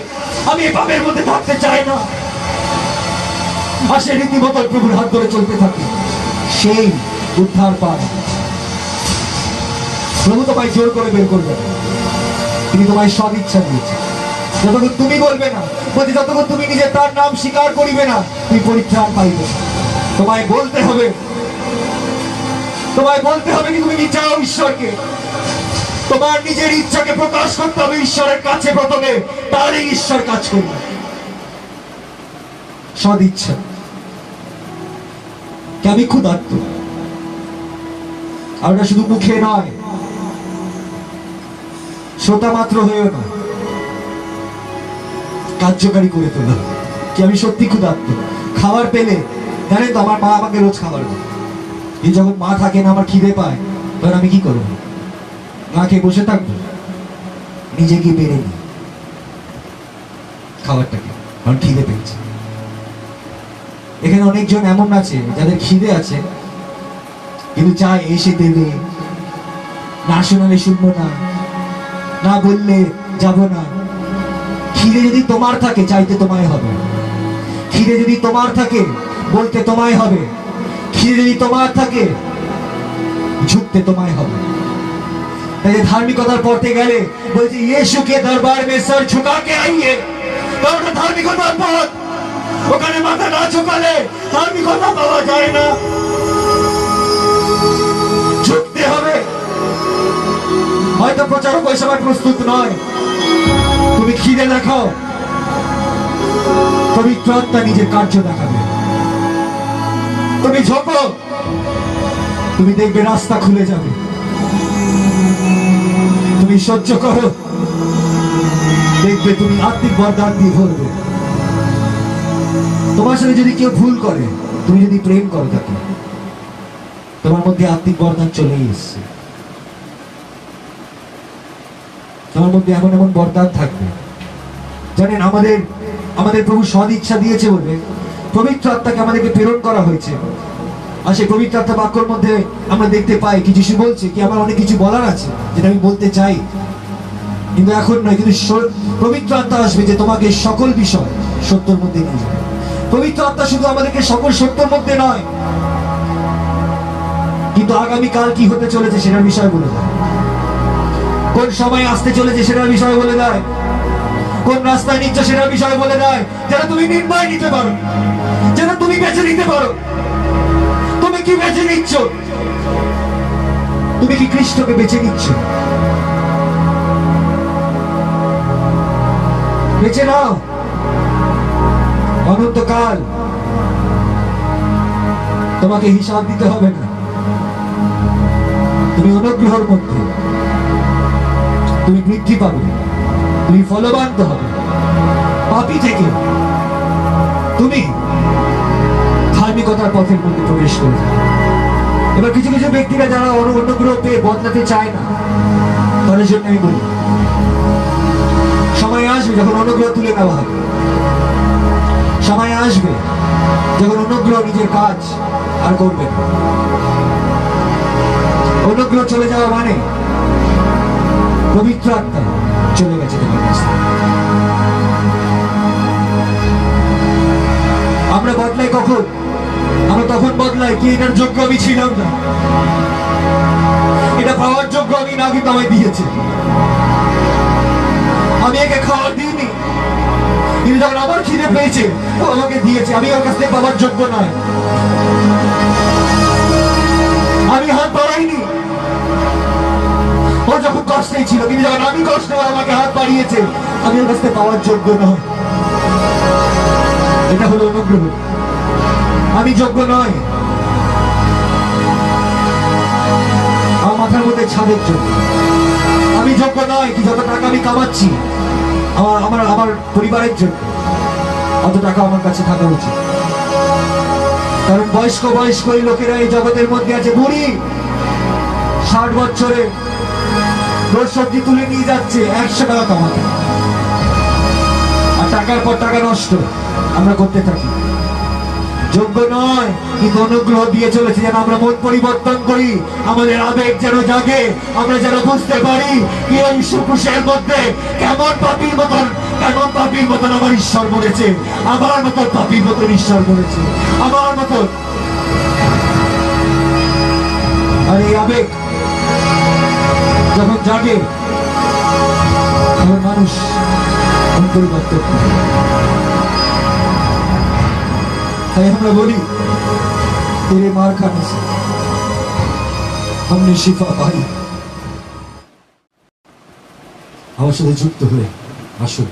আমি এই পাপের মধ্যে থাকতে চাই না। আর সে রীতিমতো প্রভুর হাত ধরে চলতে থাকে, সেই উদ্ধার পায়। প্রভু তোমায় জোর করে বের করবে না, তিনি তোমায় সব ইচ্ছা দিয়েছে। যতক্ষণ তুমি বলবে না, বলছি যতক্ষণ তুমি নিজে তার নাম স্বীকার করিবে না, তুমি পরিত্রাণ পাইবে। তোমায় বলতে হবে, তোমায় বলতে হবে কি তুমি কি চাও ঈশ্বরকে। তোমার নিজের ইচ্ছাকে প্রকাশ করতে হবে ঈশ্বরের কাছে প্রথমে, তারই ঈশ্বর কাজ করবে। সদ ইচ্ছা কি আমি ক্ষুধার্ত, আর ওটা শুধু মুখে নয়, শ্রোতা মাত্র হয়েও না, কার্যকারী করে তোলা। কি আমি সত্যি ক্ষুধার্ত, খাবার পেলে জানেন তো আমার মা আমাকে রোজ খাবার দেয়। কিন্তু যখন মা থাকে না, আমার খিদে পায়, তখন আমি কি করবো? না খেয়ে বসে থাকবো? নিজে গিয়ে বেড়ে নি খাবারটাকে, কারণ খিদে পেয়েছে। এখানে অনেকজন এমন আছে যাদের খিদে আছে, কিন্তু চায় এসে দেবে, না শোনালে শুনবো না, না বললে যাব না। খিদে যদি তোমার থাকে, চাইতে তোমায় হবে। খিদে যদি তোমার থাকে, বলতে তোমায় হবে। খিদে যদি তোমার থাকে, ঝুঁকতে তোমায় হবে। তাই ধার্মিকতার পথে গেলে বলছে यीशु के दरबार में सर झुका के आइए, কারণ ধার্মিকতার পথ। ওখানে মাথা না ঝুঁকালে ধার্মিকতা পাওয়া যায় না, ঝুঁকতে হবে। হয়তো প্রচারক ওই সময় প্রস্তুত নয়, তুমি খিদে দেখাও, পবিত্র আত্মা নিজের কার্য দেখাবে। তুমি ঝোঁকো, তুমি দেখবে রাস্তা খুলে যাবে। তুমি সহ্য করো, দেখবে তুমি আত্মিক বরদান দিয়ে ভরবে। তোমার সাথে যদি কেউ ভুল করে, তুমি যদি প্রেম করো তাকে, তোমার মধ্যে আত্মিক বরদান চলেই এসছে। তোমার মধ্যে এমন এমন বরদান থাকবে। জানেন, আমাদের প্রভু সদ ইচ্ছা দিয়েছে বলে পবিত্র আত্মাকে আমাদেরকে প্রেরণ করা হয়েছে। আর সেই পবিত্র আত্মা বাক্যের মধ্যে আমরা দেখতে পাই কি যিশু বলছে কি আমার অনেক কিছু বলার আছে যেটা আমি বলতে চাই, কিন্তু এখন নয়। কিন্তু পবিত্র আত্মা আসবে যে তোমাকে সকল বিষয় সত্যের মধ্যে নিয়ে যাবে। পবিত্র আত্মা শুধু আমাদেরকে সকল সত্যের মধ্যে নয়, কিন্তু আগামীকাল কি হতে চলেছে সেটার বিষয় বলে দেয়, কোন সময় আসতে চলেছে সেটার বিষয় বলে দেয়, কোন রাস্তায় নিচ্ছে সেটার বিষয় বলে দেয়, যেন তুমি নির্ণয় নিতে পারো, যেন তুমি বেছে নিতে পারো। তুমি কি বেছে নিচ্ছ? তুমি কি খ্রিস্টকে বেছে নিচ্ছ? বেছে নাও। অনন্তকাল তোমাকে হিসাব দিতে হবে না। তুমি অনুগ্রহের মধ্যে তুমি বৃদ্ধি পাবে, তুমি ফলবান হবে। পাপী থেকে তুমি ধার্মিকতার পথের মধ্যে প্রবেশ করে যাবে। এবার কিছু কিছু ব্যক্তিরা যারা অনুগ্রহ পেয়ে বদলাতে চায় না, তাদের জন্য আমি বলি সময় আসবে যখন অনুগ্রহ তুলে নেওয়া হবে। সময় আসবে যখন অনুগ্রহ নিজের কাজ আর করবে না। অনুগ্রহ চলে যাওয়া মানে পবিত্র আত্মা চলে গেছে তোমার কাছ থেকে। আমরা বদলাই কখন? আমরা তখন বদলাই কি এটার যোগ্য আমি ছিলাম না, এটা পাওয়ার যোগ্য আমি না, কিন্তু আমায় দিয়েছে। আমি একে খাওয়ার দিইনি, কিন্তু যখন আমার খিদে পেয়েছে ও আমাকে দিয়েছে। আমি ওর কাছ থেকে পাওয়ার যোগ্য নয়, আমি হাত বাড়াইনি। ও যখন কষ্টেই ছিল, কিন্তু যখন আমি কষ্ট আমাকে হাত বাড়িয়েছে, আমি ওর কাছ থেকে পাওয়ার যোগ্য নয়। এটা হলো অনুগ্রহ। আমি যোগ্য নয় আমার মাথার মধ্যে ছাদের জন্য, আমি যোগ্য নয় কি যত টাকা আমি কামাচ্ছি আমার আমার আমার পরিবারের জন্য অত টাকা আমার কাছে থাকা উচিত। কারণ বয়স্ক বয়স্ক এই লোকেরা এই জগতের মধ্যে আছে। বুড়ি 60 বছরে রোজ সবজি তুলে নিয়ে যাচ্ছে 100 টাকা কামাতে, আর টাকার পর টাকা নষ্ট আমরা করতে থাকি। যোগ্য নয় কিন্তু অনুগ্রহ দিয়ে চলেছে যেন আমরা মন পরিবর্তন করি, আমাদের আবেগ যেন জাগে, আমরা যেন বুঝতে পারি কি এই সুকুশের মধ্যে কেমন পাপীর মতন আমার ঈশ্বর বলেছে, আমার মতন পাপীর মতন ঈশ্বর বলেছে, আমার মতন। আর এই আবেগ যখন জাগে তখন মানুষ মন পরিবর্তন করে। তাই আমরা বলি तेरे मार खाने से हमने शिफा पाई। আমার সাথে যুক্ত হয়ে আসুন।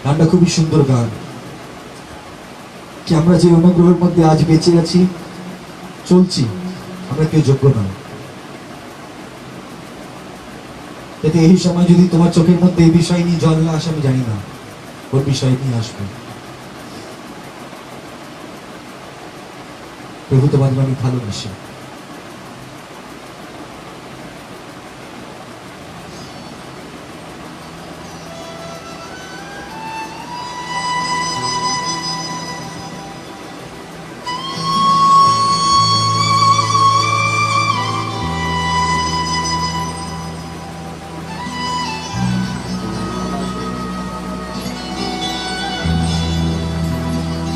গানটা খুবই সুন্দর গান। কি আমরা যে অনুগ্রহের মধ্যে আজ বেঁচে আছি, চলছি, আমরা কেউ যোগ্য নয়। এতে এই সময় যদি তোমার চোখের মধ্যে এই বিষয় নিয়ে জল না আসে, আমি জানি না কোন বিষয় নিয়ে আসবে। প্রভু তোমাদের অনেক ভালোবাসে।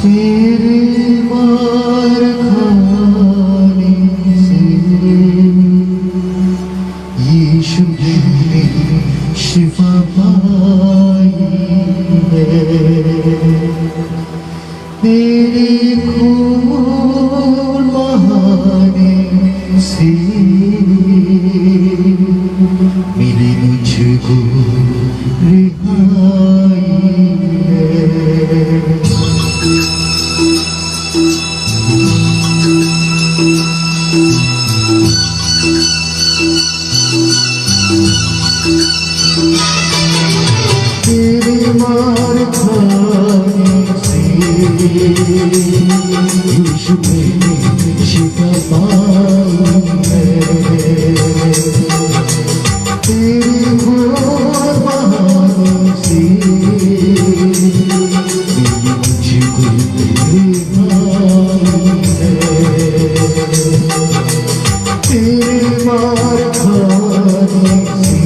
तेरे मार खाने से यीशु ने शिफा पाई है। तेरे खून बहाने से मिली मुझको रिहाई है। तेरे मार खाने से यीशु ने शिफा पाई है। तेरे खून बहाने से मिली मुझको रिहाई है। तेरे मार खाने से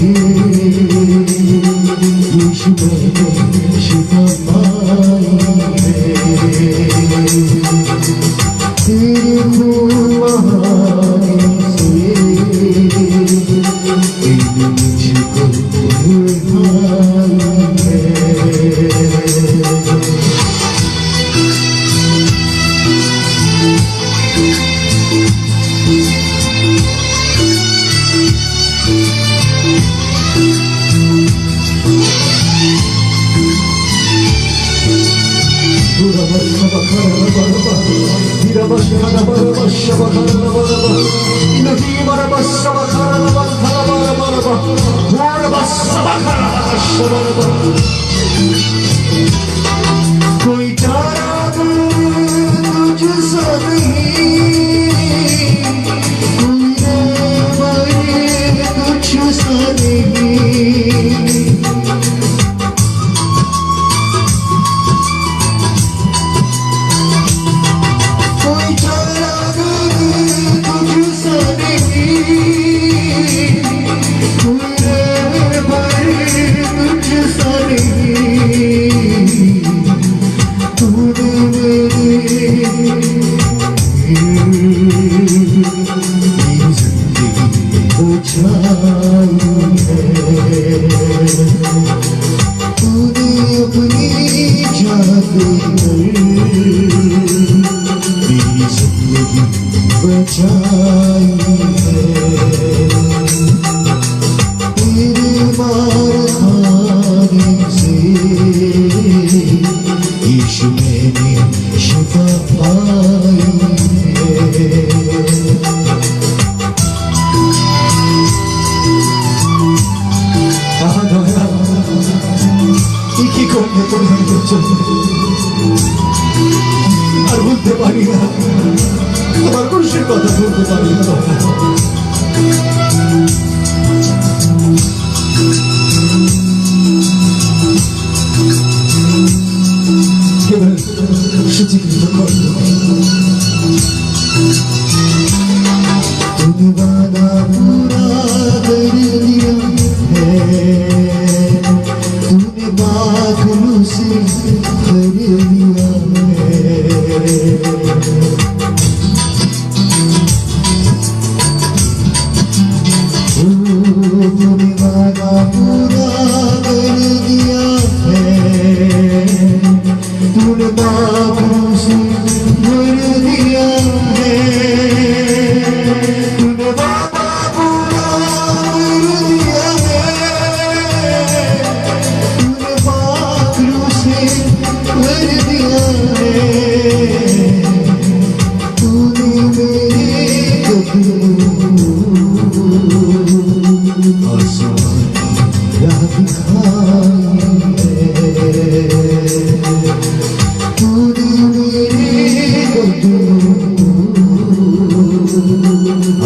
यीशु ने शिफा पाई है। तेरे खून बहाने से मिली मुझको रिहाई है। कोई चारा तुझसा नहीं, पाई है तेरे मार खाने से यीशु मैंने शिफा पाई है আহা দয়া কি করলে তোমাদের জন্য আর বলতে পারি না তোমার খুশির কথা বলতে পারি না এবার সূচিকৃত করলো तूने वादा पूरा कर दिया है तूने बादलों से भर दिया है तूने वादा पूरा कर दिया है तूने बादलों से भर दिया है तूने वादा पूरा कर दिया है तूने बादलों से भर दिया है तूने मेरे राह दिखाई है तूने मेरे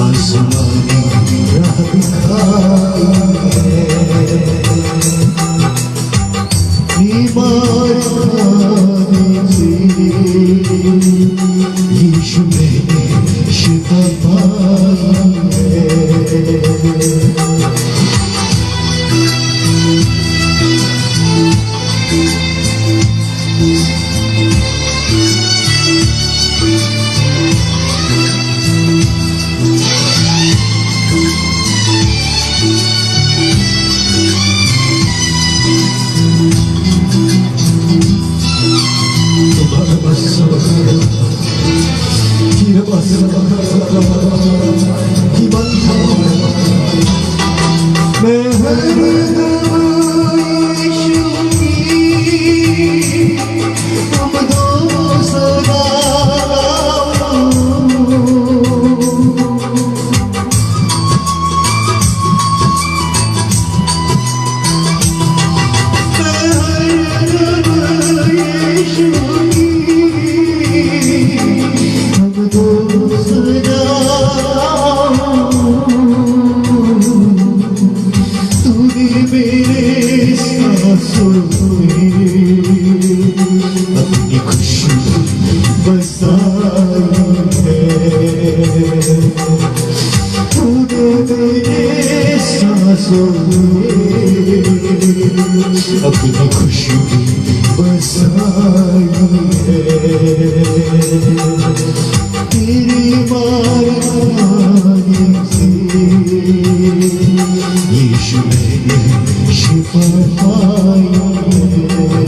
आसमानी राह दिखाई है बीमार खाने से यीशु मैंने शिफा पाई है अपनी खुशी बसाई है तूने मेरे सांसों में अपनी खुशी बसाई है तेरी मार खाने से यीशु मैंने शिफा पाई है